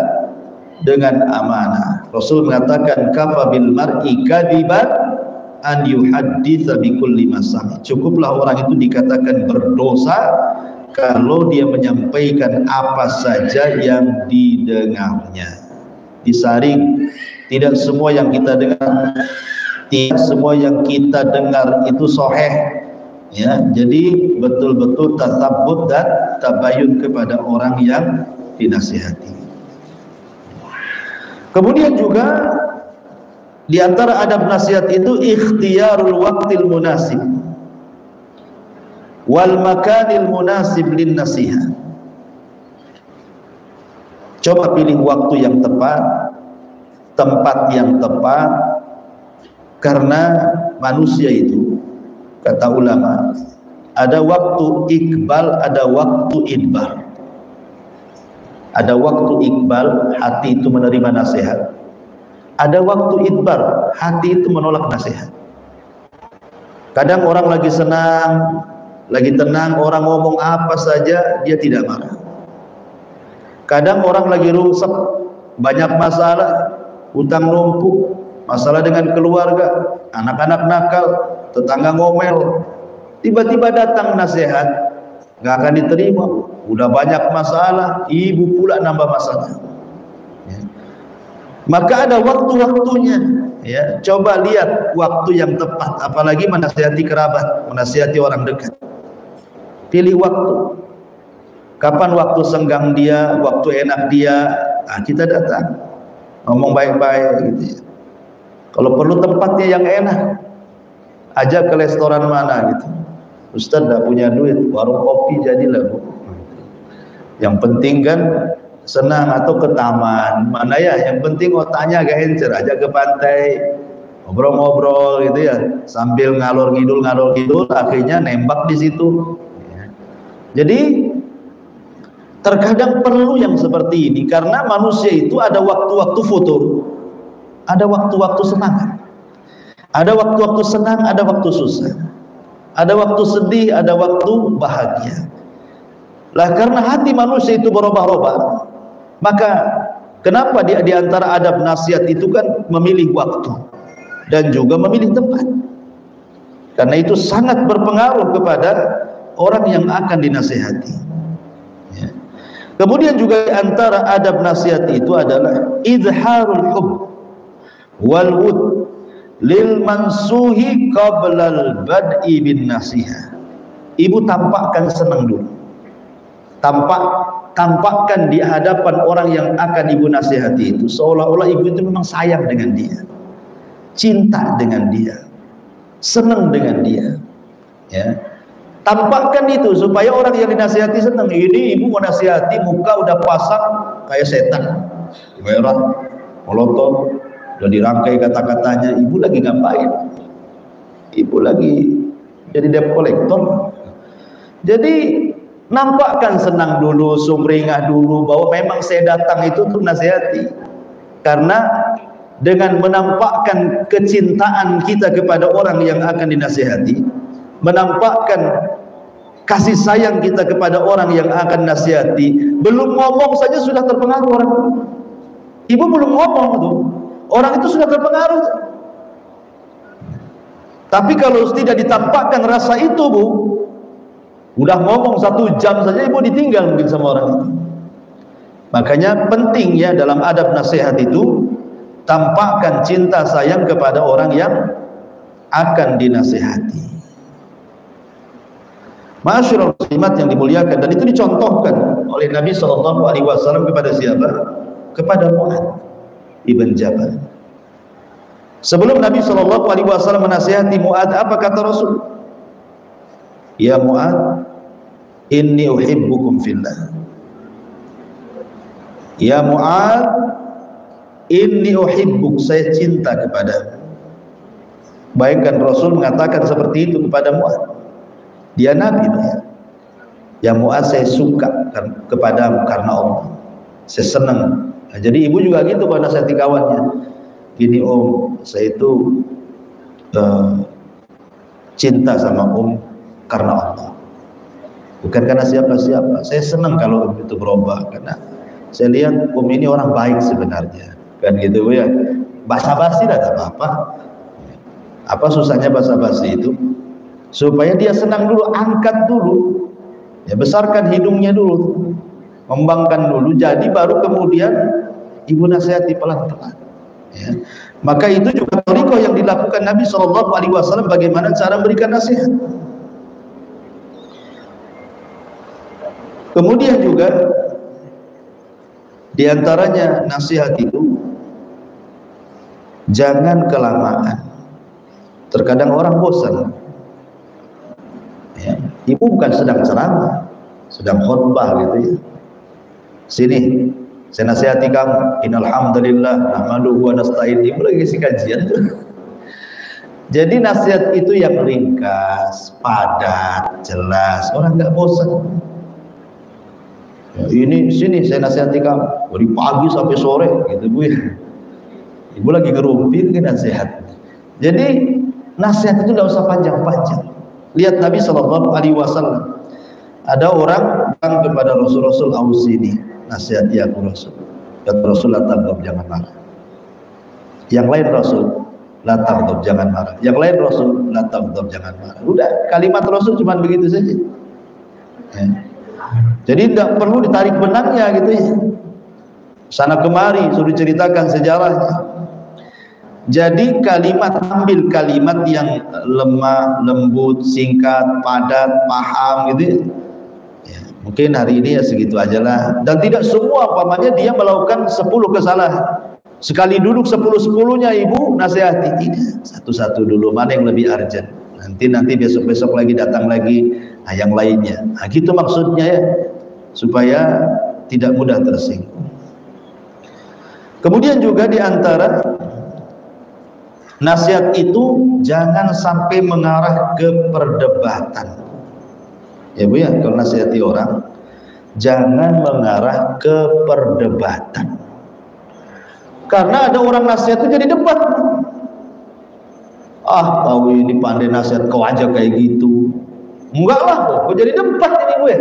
dengan amanah. Rasul mengatakan kafa bil mar'i kadiban an yuhadditsa bi kulli ma sami. Cukuplah orang itu dikatakan berdosa kalau dia menyampaikan apa saja yang didengarnya. Disaring, tidak semua yang kita dengar, tidak semua yang kita dengar itu sahih. Ya, jadi betul-betul tasabbut dan tabayun kepada orang yang dinasihati. Kemudian juga di antara adab nasihat itu ikhtiyarul waqtil munasib wal makanil munasib lin nasihat. Coba pilih waktu yang tepat, tempat yang tepat, karena manusia itu, kata ulama, ada waktu ikbal, ada waktu idbar. Ada waktu ikbal, hati itu menerima nasihat. Ada waktu idbar, hati itu menolak nasihat. Kadang orang lagi senang, lagi tenang, orang ngomong apa saja dia tidak marah. Kadang orang lagi rusak, banyak masalah, utang numpuk, masalah dengan keluarga, anak-anak nakal, tetangga ngomel, tiba-tiba datang nasihat, nggak akan diterima. Udah banyak masalah, ibu pula nambah masalah. Ya. Maka ada waktu-waktunya. Ya, coba lihat waktu yang tepat, apalagi menasihati kerabat, menasihati orang dekat. Pilih waktu. Kapan waktu senggang dia, waktu enak dia, kita datang, ngomong baik-baik gitu ya. Kalau perlu tempatnya yang enak, ajak ke restoran mana gitu. Ustaz tidak punya duit, warung kopi jadilah bu. Yang penting kan senang, atau ke taman mana ya, yang penting otaknya agak encer, ajak ke pantai, ngobrol-ngobrol gitu ya, sambil ngalor ngidul, akhirnya nembak di situ. Jadi terkadang perlu yang seperti ini, karena manusia itu ada waktu-waktu futur, ada waktu-waktu senang, ada waktu-waktu senang, ada waktu susah, ada waktu sedih, ada waktu bahagia. Lah karena hati manusia itu berubah-ubah, maka kenapa di antara adab nasihat itu kan memilih waktu dan juga memilih tempat, karena itu sangat berpengaruh kepada orang yang akan dinasihati. Ya. Kemudian juga di antara adab nasihat itu adalah izharul hub wal wud lil mansuhi qablal bad'i bin nasihat. Ibu tampakkan senang dulu, tampakkan di hadapan orang yang akan ibu nasihati itu seolah-olah ibu itu memang sayang dengan dia, cinta dengan dia, senang dengan dia. Ya, tampakkan itu supaya orang yang dinasihati senang. Ini ibu mau nasihati, muka udah pasang kayak setan, merah, melotot, udah dirangkai kata-katanya, ibu lagi ngapain? Ibu lagi jadi debt collector. Jadi nampakkan senang dulu, sumringah dulu, bahwa memang saya datang itu untuk nasihati. Karena dengan menampakkan kecintaan kita kepada orang yang akan dinasihati, menampakkan kasih sayang kita kepada orang yang akan nasihati, belum ngomong saja sudah terpengaruh orang itu. Ibu belum ngomong tuh, orang itu sudah terpengaruh. Tapi kalau tidak ditampakkan rasa itu, Bu, udah ngomong 1 jam saja ibu ditinggal mungkin sama orang itu. Makanya penting ya dalam adab nasihat itu, tampakkan cinta sayang kepada orang yang akan dinasihati. Ma'asyiral muslimat yang dimuliakan, dan itu dicontohkan oleh Nabi SAW kepada siapa? Kepada Mu'adz ibn Jabal. Sebelum Nabi SAW menasihati Mu'adz, apa kata Rasul? Ya Mu'adz, inni uhibbukum fillah. Ya Mu'adz, inni uhibbuk, saya cinta kepadamu. Bayangkan Rasul mengatakan seperti itu kepada Mu'adz. Dia Nabi ya. Ya Mu'adz, saya suka kepadamu karena Allah. Saya senang. Nah, jadi ibu juga gitu pada nasihati kawannya. Gini Om, saya itu cinta sama Om karena Allah, bukan karena siapa-siapa. Saya senang kalau Om itu berubah, karena saya lihat Om ini orang baik sebenarnya, kan gitu ya. Basa-basi tidak apa-apa. Apa susahnya basa-basi itu? Supaya dia senang dulu, angkat dulu, ya, besarkan hidungnya dulu, kembangkan dulu, jadi baru kemudian ibu nasihati pelan-pelan. Ya. Maka itu juga thariqah yang dilakukan Nabi SAW, bagaimana cara memberikan nasihat. Kemudian juga diantaranya nasihat itu jangan kelamaan. Terkadang orang bosan. Ya, ibu bukan sedang ceramah, sedang khutbah gitu ya. Sini, saya nasihati kamu. Innal hamdalillah nahmaduhu wa nasta'in. Ibu lagi isi kajian tuh. Jadi nasihat itu yang ringkas, padat, jelas. Orang nggak bosan. Ya, ini sini saya nasihati kamu dari pagi sampai sore gitu Bu ya. Ibu lagi ngerumpin ke nasihat. Jadi nasihat itu tidak usah panjang-panjang. Lihat Nabi SAW, ada orang datang kepada Rasul, ausini, nasihati aku Rasul. Kata Rasul, la taghdab, jangan marah. Yang lain Rasul, la taghdab, jangan marah. Yang lain Rasul, la taghdab, jangan marah. Udah, kalimat Rasul cuma begitu saja ya. Jadi tidak perlu ditarik benangnya gitu ya, sana kemari suruh ceritakan sejarahnya. Jadi kalimat, ambil kalimat yang lemah, lembut, singkat, padat, paham gitu ya. Mungkin hari ini ya segitu aja lah. Dan tidak semua umpamanya dia melakukan 10 kesalahan, sekali duduk 10-10-nya ibu nasihati. Tidak, satu-satu dulu, mana yang lebih urgent. Nanti besok-besok lagi datang lagi, nah yang lainnya. Nah gitu maksudnya ya, supaya tidak mudah tersinggung. Kemudian juga diantara nasihat itu jangan sampai mengarah ke perdebatan. Ya Bu ya, kalau nasihati orang jangan mengarah ke perdebatan. Karena ada orang nasihat itu jadi debat. Ah, kau ini pandai nasihat, kau aja kayak gitu. Enggak lah, kok jadi debat ini Bu ya.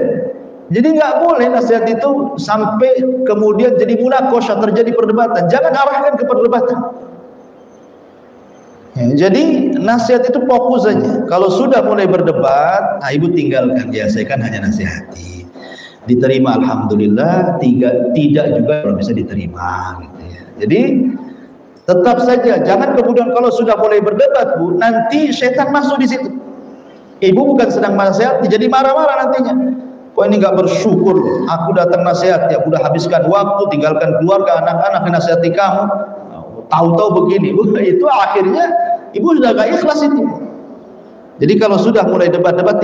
Jadi nggak boleh nasihat itu sampai kemudian jadi munaqashah, terjadi perdebatan. Jangan arahkan ke perdebatan. Ya, jadi nasihat itu fokus saja. Kalau sudah mulai berdebat, nah ibu tinggalkan. Ya saya kan hanya nasihati, diterima alhamdulillah, tidak juga kalau bisa diterima gitu ya. Jadi tetap saja, jangan kemudian kalau sudah mulai berdebat Bu, nanti setan masuk di situ. Ibu bukan sedang nasihati, jadi marah-marah nantinya. Kok ini nggak bersyukur? Aku datang nasihat, ya udah habiskan waktu, tinggalkan keluarga, anak-anak, nasihati kamu. Tahu-tahu begini, itu akhirnya ibu sudah gak ikhlas itu. Jadi kalau sudah mulai debat-debat,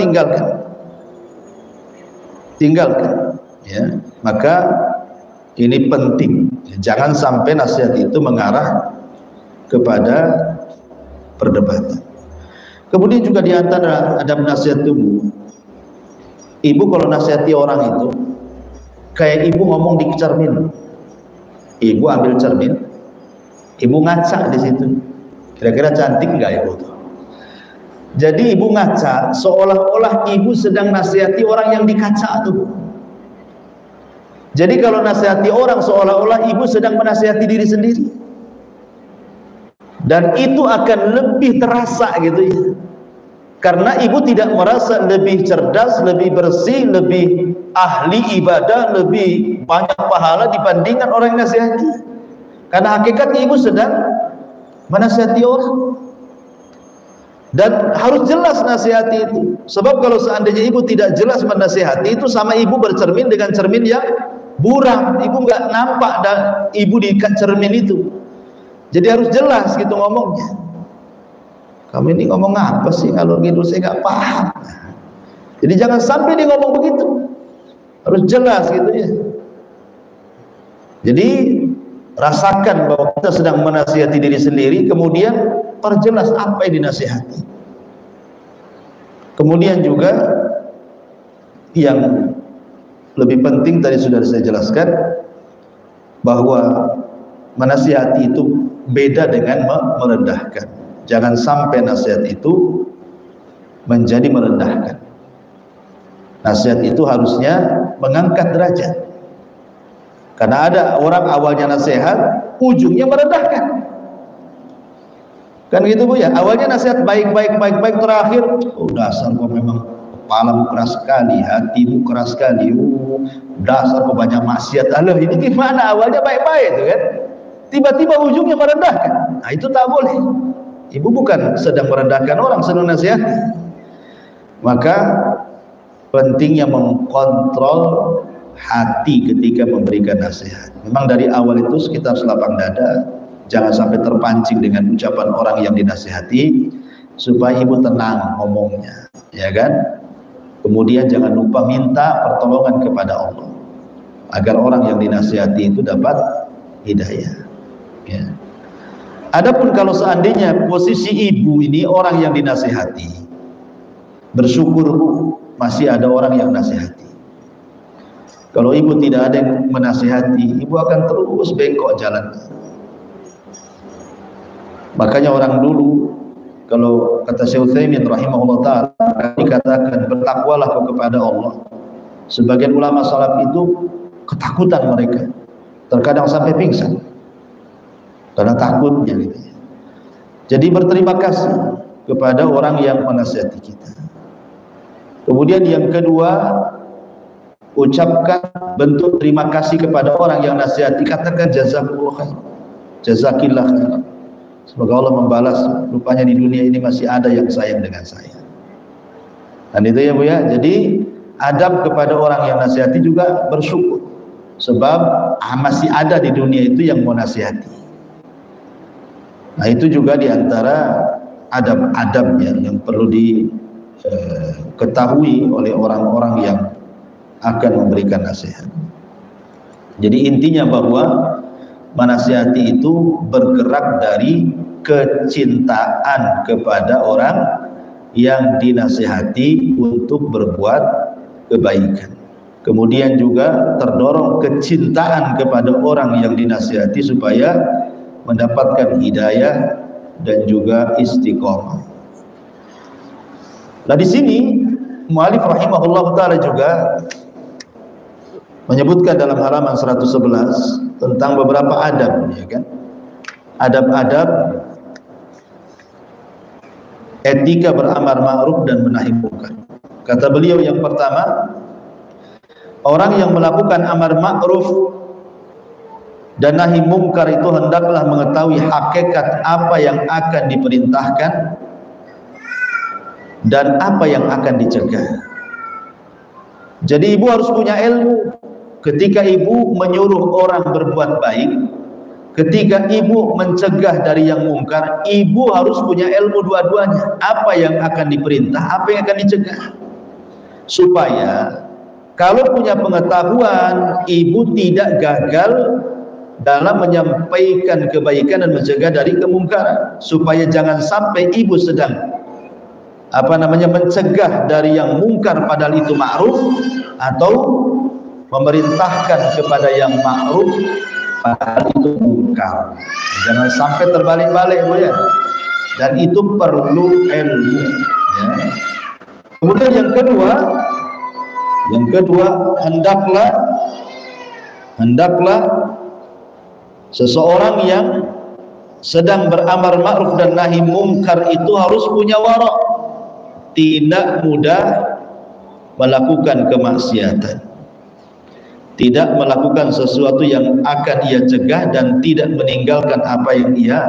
tinggalkan ya. Maka ini penting, jangan sampai nasihat itu mengarah kepada perdebatan. Kemudian juga di antara adab nasihat tubuh, ibu kalau nasihati orang itu kayak ibu ngomong di cermin. Ibu ambil cermin, ibu ngaca di situ. Kira-kira cantik nggak ibu tuh? Jadi ibu ngaca seolah-olah ibu sedang nasihati orang yang dikaca tuh. Jadi kalau nasihati orang seolah-olah ibu sedang menasihati diri sendiri. Dan itu akan lebih terasa gitu ya. Karena ibu tidak merasa lebih cerdas, lebih bersih, lebih ahli ibadah, lebih banyak pahala dibandingkan orang yang nasihati. Karena hakikatnya ibu sedang menasihati orang. Dan harus jelas nasihati itu. Sebab kalau seandainya ibu tidak jelas menasihati, itu sama ibu bercermin dengan cermin yang buram. Ibu nggak nampak dan ibu di cermin itu. Jadi harus jelas gitu ngomongnya. Kamu ini ngomong apa sih? Kalau gitu saya nggak paham. Jadi jangan sampai dia ngomong begitu. Harus jelas gitu ya. Jadi rasakan bahwa kita sedang menasihati diri sendiri, kemudian perjelas apa yang dinasihati. Kemudian juga yang lebih penting tadi sudah saya jelaskan bahwa menasihati itu beda dengan merendahkan. Jangan sampai nasihat itu menjadi merendahkan. Nasihat itu harusnya mengangkat derajat. Karena ada orang awalnya nasihat, ujungnya merendahkan. Kan gitu Bu ya, awalnya nasihat baik, terakhir dasar kau memang kepalamu keras sekali, hatimu keras sekali, dasar kau banyak maksiat. Alah, ini gimana? Awalnya baik-baik itu kan, tiba-tiba ujungnya merendahkan. Nah itu tak boleh. Ibu bukan sedang merendahkan orang, sedang nasihati. Maka pentingnya mengkontrol hati ketika memberikan nasihat. Memang dari awal itu kita harus lapang dada. Jangan sampai terpancing dengan ucapan orang yang dinasihati, supaya ibu tenang ngomongnya, ya kan? Kemudian jangan lupa minta pertolongan kepada Allah agar orang yang dinasihati itu dapat hidayah. Ya. Adapun kalau seandainya posisi ibu ini orang yang dinasihati, bersyukur Bu, masih ada orang yang nasihati. Kalau ibu tidak ada yang menasihati, ibu akan terus bengkok jalannya. Makanya orang dulu, kalau kata Syekh Utsaimin rahimahullah ta'ala, dikatakan bertakwalah kau kepada Allah. Sebagian ulama salaf itu ketakutan mereka, terkadang sampai pingsan karena takutnya gitu. Jadi berterima kasih kepada orang yang menasihati kita. Kemudian yang kedua, ucapkan bentuk terima kasih kepada orang yang nasihati. Katakan jazakumullah khair, jazakillah khair. Semoga Allah membalas, rupanya di dunia ini masih ada yang sayang dengan saya. Dan itu ya Bu ya. Jadi adab kepada orang yang nasihati juga bersyukur, sebab masih ada di dunia itu yang mau nasihati. Nah itu juga diantara adab-adabnya yang perlu diketahui oleh orang-orang yang akan memberikan nasihat. Jadi intinya bahwa menasihati itu bergerak dari kecintaan kepada orang yang dinasihati untuk berbuat kebaikan. Kemudian juga terdorong kecintaan kepada orang yang dinasihati supaya mendapatkan hidayah dan juga istiqomah. Nah di sini mu'allif rahimahullah ta'ala juga menyebutkan dalam halaman 111 tentang beberapa adab, ya kan? Adab-adab etika beramar ma'ruf dan menahi munkar. Kata beliau yang pertama, orang yang melakukan amar ma'ruf dan nahi munkar itu hendaklah mengetahui hakikat apa yang akan diperintahkan dan apa yang akan dicegah. Jadi ibu harus punya ilmu ketika ibu menyuruh orang berbuat baik, ketika ibu mencegah dari yang mungkar. Ibu harus punya ilmu dua-duanya, apa yang akan diperintah, apa yang akan dicegah, supaya kalau punya pengetahuan, ibu tidak gagal dalam menyampaikan kebaikan dan mencegah dari kemungkaran, supaya jangan sampai ibu sedang mencegah dari yang mungkar padahal itu ma'ruf, atau memerintahkan kepada yang ma'ruf padahal itu mungkar. Jangan sampai terbalik-balik, Bu, ya. Dan itu perlu ilmu, ya. Kemudian yang kedua, hendaklah seseorang yang sedang beramar ma'ruf dan nahi mungkar itu harus punya wara', tidak mudah melakukan kemaksiatan, tidak melakukan sesuatu yang akan ia cegah, dan tidak meninggalkan apa yang ia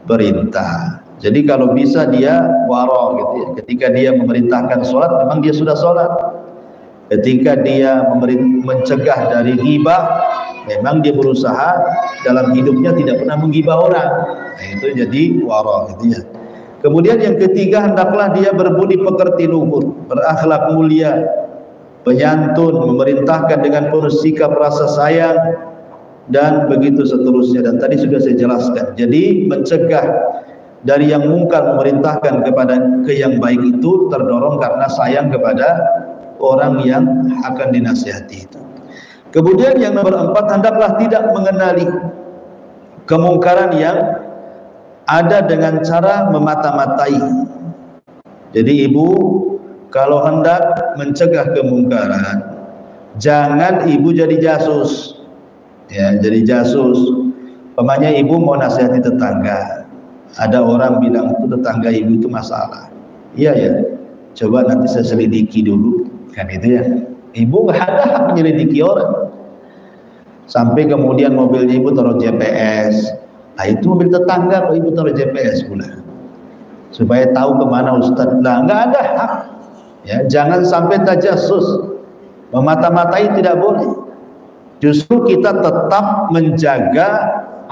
perintah. Jadi kalau bisa dia wara' gitu ya. Ketika dia memerintahkan sholat, memang dia sudah sholat. Ketika dia mencegah dari ghibah, memang dia berusaha dalam hidupnya tidak pernah menggibah orang. Nah, itu jadi wara' gitu ya. Kemudian yang ketiga, hendaklah dia berbudi pekerti luhur, berakhlak mulia, penyantun, memerintahkan dengan penuh sikap rasa sayang, dan begitu seterusnya. Dan tadi sudah saya jelaskan. Jadi mencegah dari yang mungkar, memerintahkan kepada yang baik itu terdorong karena sayang kepada orang yang akan dinasihati itu. Kemudian yang nomor 4, hendaklah tidak mengenali kemungkaran yang ada dengan cara memata-matai. Jadi ibu kalau hendak mencegah kemungkaran, jangan ibu jadi jasus, ya, jadi jasus. Umpamanya ibu mau nasihati tetangga, ada orang bilang itu tetangga ibu itu masalah, iya ya, coba nanti saya selidiki dulu, kan itu ya. Ibu nggak ada hak menyelidiki orang. Sampai kemudian mobilnya ibu taruh GPS. Nah, itu mobil tetangga kok ibu taruh GPS pula, supaya tahu kemana Ustadz. Nah, nggak ada hak, ya. Jangan sampai tajasus, memata-matai tidak boleh. Justru kita tetap menjaga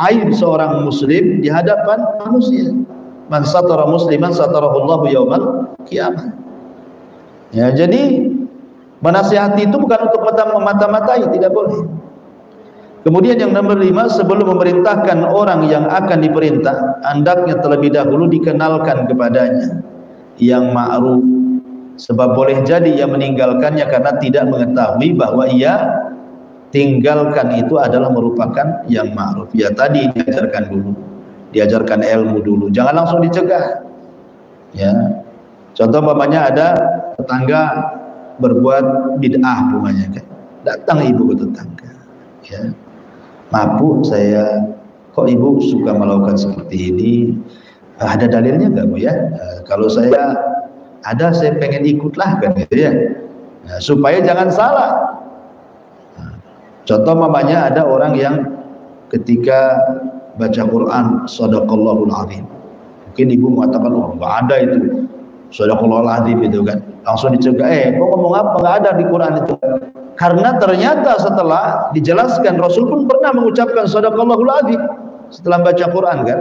aib seorang muslim di hadapan manusia. Man satara musliman satarahullahu yaumal qiyamah. Ya, jadi menasihati itu bukan untuk memata-matai, tidak boleh. Kemudian yang nomor 5, sebelum memerintahkan orang yang akan diperintah, hendaknya terlebih dahulu dikenalkan kepadanya yang ma'ruf, sebab boleh jadi ia meninggalkannya karena tidak mengetahui bahwa ia tinggalkan itu adalah merupakan yang ma'ruf. Ya, tadi diajarkan dulu, diajarkan ilmu dulu, jangan langsung dicegah, ya. Contoh umpamanya ada tetangga berbuat bid'ah umpamanya, kan, datang ibu ke tetangga, ya, maaf Bu, saya kok ibu suka melakukan seperti ini, ada dalilnya nggak Bu ya? Kalau saya ada, saya pengen ikutlah, kan gitu ya. Nah, supaya jangan salah. Contoh mamanya ada orang yang ketika baca Quran sadaqallahul azim, mungkin ibu mengatakan oh nggak ada itu sadaqallahul azim itu, kan, langsung dicegah, kok ngomong apa, nggak ada di Quran itu. Karena ternyata setelah dijelaskan, Rasul pun pernah mengucapkan sadaqallahul azim setelah baca Quran, kan.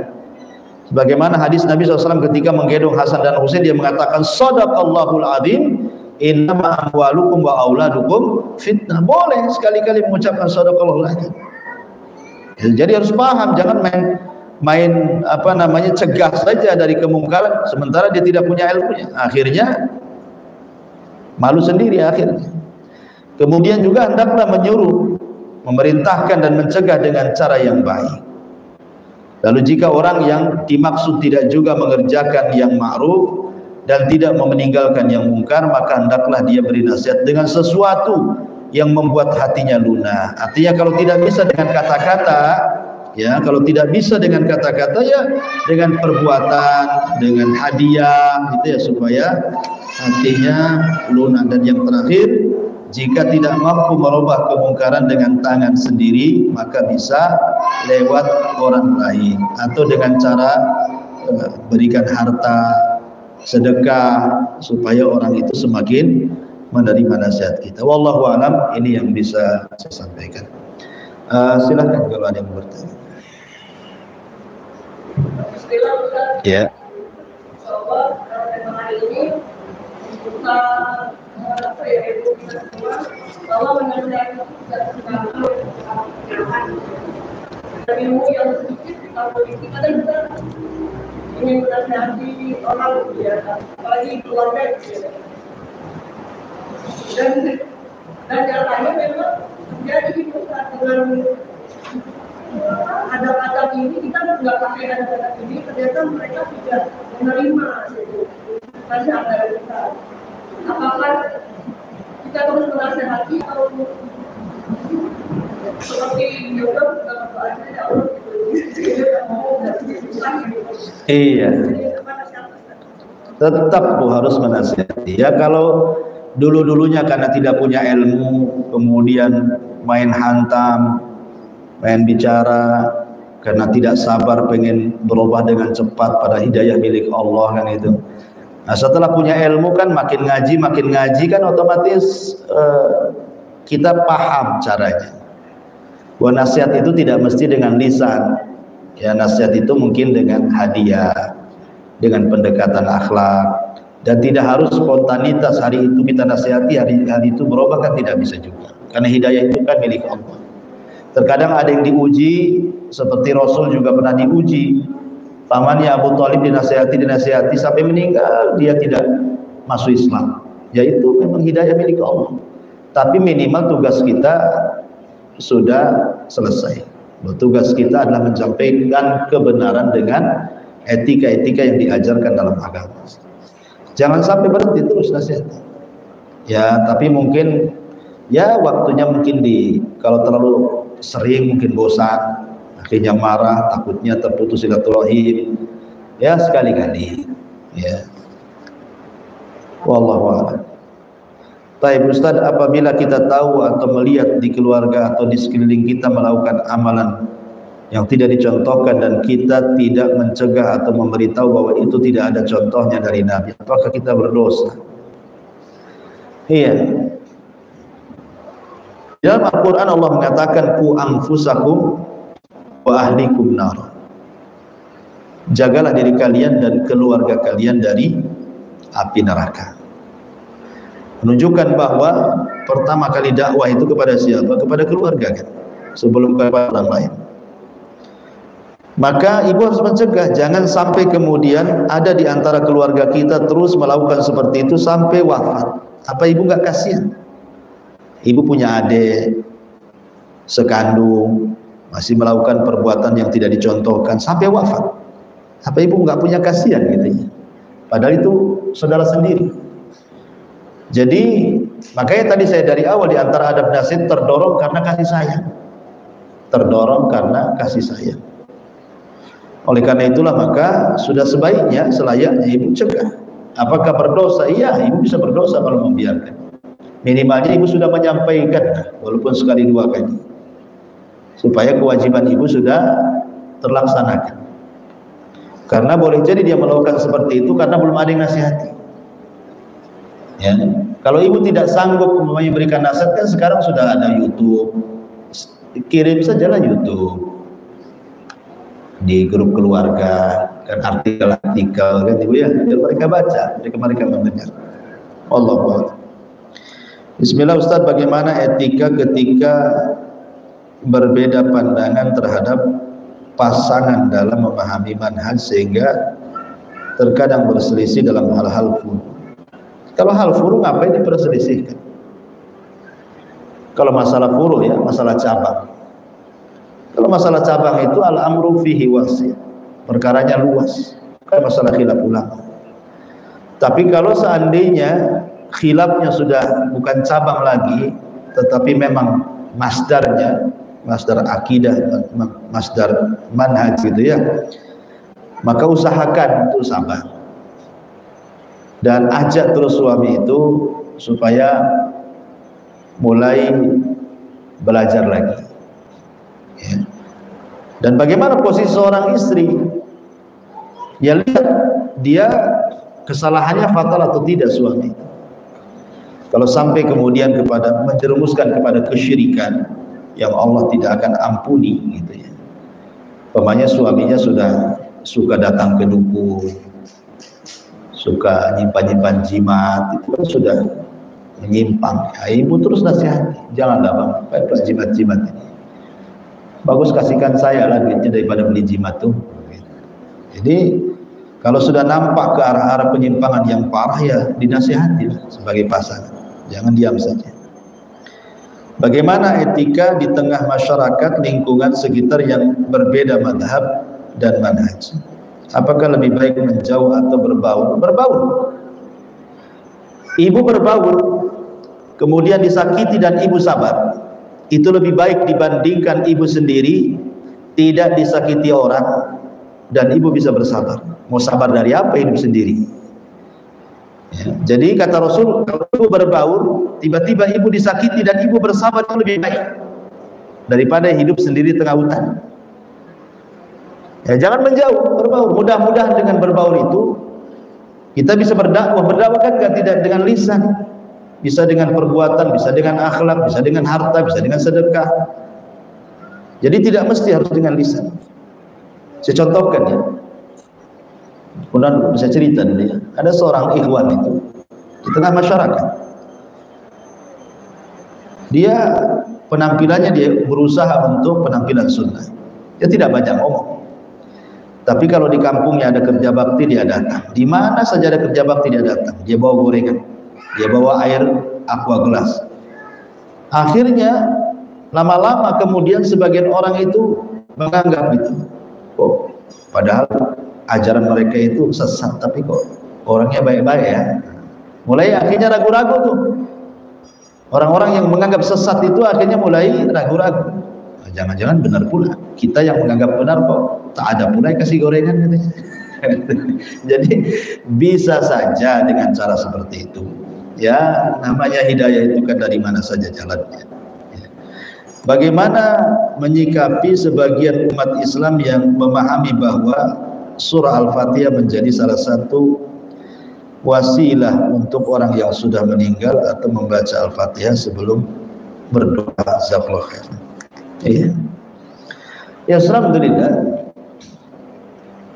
Sebagaimana hadis Nabi SAW ketika menggendong Hasan dan Husain, dia mengatakan sadaqallahul azim innama amwalukum wa auladukum fitnah. Boleh sekali-kali mengucapkan sadaqallahul azim. Jadi harus paham, jangan main cegah saja dari kemungkaran sementara dia tidak punya ilmunya, akhirnya malu sendiri akhirnya. Kemudian juga hendaklah menyuruh, memerintahkan dan mencegah dengan cara yang baik. Lalu jika orang yang dimaksud tidak juga mengerjakan yang ma'ruf dan tidak meninggalkan yang mungkar, maka hendaklah dia beri nasihat dengan sesuatu yang membuat hatinya lunak. Artinya kalau tidak bisa dengan kata-kata, ya, kalau tidak bisa dengan kata-kata, ya dengan perbuatan, dengan hadiah, gitu ya, supaya hatinya lunak. Dan yang terakhir, jika tidak mampu merubah kemungkaran dengan tangan sendiri, maka bisa lewat orang lain atau dengan cara berikan harta, sedekah, supaya orang itu semakin menerima nasihat kita. Wallahu a'lam, ini yang bisa saya sampaikan. Silakan kalau ada yang bertanya. Ya. ilmu yang sedikit kita politik, kadang kita ingin menasihati orang ya, apalagi keluarga ya. Dan caranya memang jadi Ustaz dengan adab-adab ini kita nggak pakai adab-adab ini, ternyata mereka tidak menerima gitu. Nasihat kita. Apakah kita terus menasihati atau seperti juga ya Allah iya, tetap Bu harus menasihati ya. Kalau dulu-dulunya karena tidak punya ilmu kemudian main hantam, main bicara karena tidak sabar pengen berubah dengan cepat pada hidayah milik Allah kan itu. Nah setelah punya ilmu kan makin ngaji kan otomatis kita paham caranya. Bahwa nasihat itu tidak mesti dengan lisan ya, nasihat itu mungkin dengan hadiah, dengan pendekatan akhlak, dan tidak harus spontanitas hari itu kita nasihati, hari itu berubah kan tidak bisa juga, karena hidayah itu kan milik Allah. Terkadang ada yang diuji, seperti Rasul juga pernah diuji. Pamannya Abu Thalib dinasihati sampai meninggal dia tidak masuk Islam, yaitu memang hidayah milik Allah. Tapi minimal tugas kita sudah selesai. Tugas kita adalah menyampaikan kebenaran dengan etika-etika yang diajarkan dalam agama. Jangan sampai berhenti terus nasihat. Ya, tapi mungkin ya waktunya mungkin kalau terlalu sering mungkin bosan, akhirnya marah, takutnya terputus silaturahim. Ya sekali-kali. Ya. Wallahu a'lam. Baik Ustaz, apabila kita tahu atau melihat di keluarga atau di sekeliling kita melakukan amalan yang tidak dicontohkan dan kita tidak mencegah atau memberitahu bahwa itu tidak ada contohnya dari Nabi, apakah kita berdosa? Iya. Dalam Al-Quran Allah mengatakan ku anfusakum wa ahlikum nar. Jagalah diri kalian dan keluarga kalian dari api neraka. Menunjukkan bahwa pertama kali dakwah itu kepada siapa? Kepada keluarga kan, sebelum kepada orang lain. Maka ibu harus mencegah, jangan sampai kemudian ada di antara keluarga kita terus melakukan seperti itu sampai wafat. Apa ibu nggak kasihan? Ibu punya adik sekandung masih melakukan perbuatan yang tidak dicontohkan sampai wafat. Apa ibu nggak punya kasihan gitu ya? Padahal itu saudara sendiri. Jadi makanya tadi saya dari awal di antara adab nasihat terdorong karena kasih sayang. Terdorong karena kasih sayang. Oleh karena itulah maka sudah sebaiknya selayaknya ibu cegah. Apakah berdosa? Iya, ibu bisa berdosa kalau membiarkan. Minimalnya ibu sudah menyampaikan walaupun sekali dua kali. Supaya kewajiban ibu sudah terlaksanakan. Karena boleh jadi dia melakukan seperti itu karena belum ada yang nasihati. Ya. Kalau ibu tidak sanggup memberikan nasihat kan sekarang sudah ada YouTube, kirim sajalah YouTube di grup keluarga kan artikel-artikel kan ibu ya, biar mereka baca, mereka mendengar. Allah. Bismillah Ustaz, bagaimana etika ketika berbeda pandangan terhadap pasangan dalam memahami manhaj sehingga terkadang berselisih dalam hal-hal furu? Kalau hal furu ngapain diperselisihkan? Kalau masalah furu ya, masalah cabang. Kalau masalah cabang itu al-amru fihi wasi', perkaranya luas. Kayak masalah khilaf ulama. Tapi kalau seandainya khilafnya sudah bukan cabang lagi, tetapi memang masdarnya, masdar akidah, masdar manhaj gitu ya, maka usahakan untuk sabar. Dan ajak terus suami itu supaya mulai belajar lagi ya. Dan bagaimana posisi seorang istri ya, lihat dia kesalahannya fatal atau tidak suami. Kalau sampai kemudian kepada menjerumuskan kepada kesyirikan yang Allah tidak akan ampuni gitu ya, umpamanya suaminya sudah suka datang ke dukun, suka nyimpan-nyimpan jimat, itu kan sudah menyimpang. Ya, ibu terus nasihati, janganlah bang, pakai jimat-jimat ini. bagus kasihkan saya lah duitnya daripada beli jimat tuh. Jadi kalau sudah nampak ke arah-arah penyimpangan yang parah, ya dinasihati sebagai pasangan, jangan diam saja. Bagaimana etika di tengah masyarakat lingkungan sekitar yang berbeda madhab dan manhaj? Apakah lebih baik menjauh atau berbaur? Berbaur. Ibu berbaur, kemudian disakiti dan ibu sabar, itu lebih baik dibandingkan ibu sendiri tidak disakiti orang dan ibu bisa bersabar. Mau sabar dari apa hidup sendiri? Ya, jadi kata Rasul, kalau ibu berbaur, tiba-tiba ibu disakiti dan ibu bersabar, itu lebih baik daripada hidup sendiri tengah hutan. Ya, jangan menjauh, berbaur. Mudah-mudahan dengan berbaur itu kita bisa berdakwah. Berdakwah kan tidak dengan lisan, bisa dengan perbuatan, bisa dengan akhlak, bisa dengan harta, bisa dengan sedekah. Jadi tidak mesti harus dengan lisan. Saya contohkan ya, kemudian bisa cerita dia. Ada seorang ikhwan itu di tengah masyarakat. Dia penampilannya, dia berusaha untuk penampilan sunnah. Dia tidak banyak ngomong. Tapi kalau di kampungnya ada kerja bakti, dia datang. Di mana saja ada kerja bakti, dia datang. Dia bawa gorengan, dia bawa air aqua gelas. Akhirnya lama-lama kemudian sebagian orang itu menganggap itu, oh, padahal ajaran mereka itu sesat, tapi kok orangnya baik-baik ya. Mulai akhirnya ragu-ragu tuh. Orang-orang yang menganggap sesat itu akhirnya mulai ragu-ragu. Jangan-jangan benar pula. Kita yang menganggap benar kok tak ada pula yang kasih gorengan katanya. Jadi bisa saja dengan cara seperti itu. Ya, namanya hidayah itu kan dari mana saja jalannya. Bagaimana menyikapi sebagian umat Islam yang memahami bahwa surah Al-Fatihah menjadi salah satu wasilah untuk orang yang sudah meninggal atau membaca Al-Fatihah sebelum berdoa? Jazakallahu khairan. Ya, ya, alhamdulillah.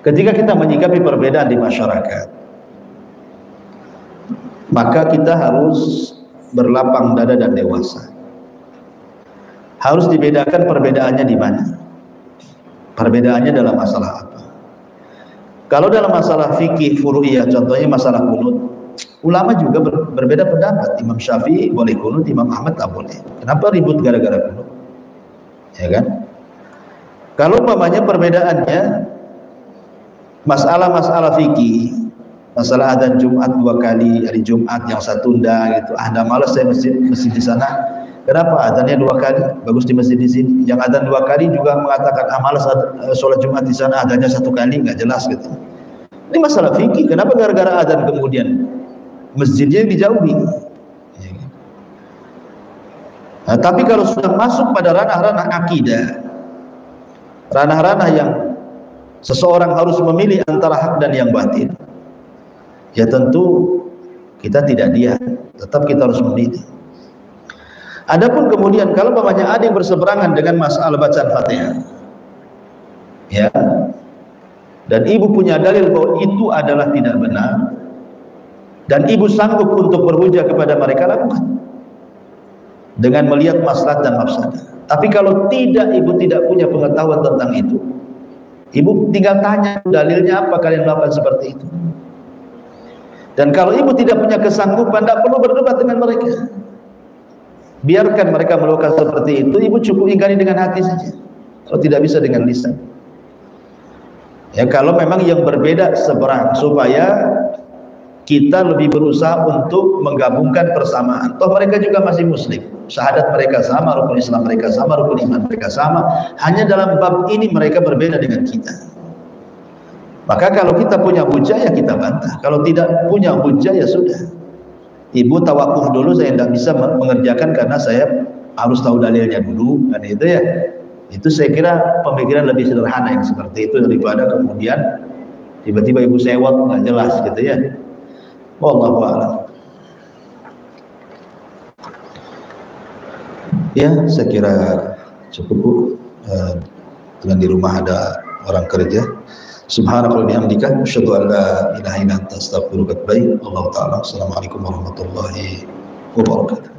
Ketika kita menyikapi perbedaan di masyarakat, maka kita harus berlapang dada dan dewasa. Harus dibedakan perbedaannya di mana. Perbedaannya dalam masalah apa? Kalau dalam masalah fikih furu'iyah, contohnya masalah kunut, ulama juga berbeda pendapat. Imam Syafi'i boleh kunut, Imam Ahmad tak boleh. Kenapa ribut gara-gara kunut? Ya kan? Kalau umpamanya perbedaannya masalah-masalah fikih, masalah adzan Jumat 2 kali hari Jumat, yang satu tunda gitu. Anda malas saya masjid di sana. Kenapa adzannya 2 kali? Bagus di masjid di sini. Yang adzan 2 kali juga mengatakan malas sholat Jumat di sana, adzannya 1 kali, nggak jelas gitu. Ini masalah fikih. Kenapa gara-gara adzan kemudian masjidnya dijauhi? Nah, tapi kalau sudah masuk pada ranah-ranah akidah, ranah-ranah yang seseorang harus memilih antara hak dan yang batil, ya tentu kita tidak diam, tetap kita harus memilih. Adapun kemudian kalau umpamanya ada yang berseberangan dengan masalah bacaan Fatihah, ya, dan ibu punya dalil bahwa itu adalah tidak benar, dan ibu sanggup untuk berhujah kepada mereka, lakukan dengan melihat maslahat dan mafsadah. Tapi kalau tidak, ibu tidak punya pengetahuan tentang itu, ibu tinggal tanya dalilnya apa kalian melakukan seperti itu. Dan kalau ibu tidak punya kesanggupan, tidak perlu berdebat dengan mereka. Biarkan mereka melakukan seperti itu, ibu cukup ingkari dengan hati saja. Kalau tidak bisa dengan lisan. Ya, kalau memang yang berbeda seberang, supaya kita lebih berusaha untuk menggabungkan persamaan. Toh mereka juga masih muslim, syahadat mereka sama, rukun Islam mereka sama, rukun iman mereka sama. Hanya dalam bab ini mereka berbeda dengan kita. Maka kalau kita punya hujah, ya kita bantah. Kalau tidak punya hujah, ya sudah. Ibu tawakuf dulu, saya tidak bisa mengerjakan karena saya harus tahu dalilnya dulu, kan itu ya. Itu saya kira pemikiran lebih sederhana yang seperti itu daripada kemudian tiba-tiba ibu sewot nggak jelas gitu ya. Wallahu a'lam. Ya, saya kira cukup Bu. Dengan di rumah ada orang kerja. Subhanakallahumma bihamdika asyhadu an la ilaha illa anta astaghfiruka wa atubu ilaik. Wallahu ta'ala. Assalamualaikum warahmatullahi wabarakatuh.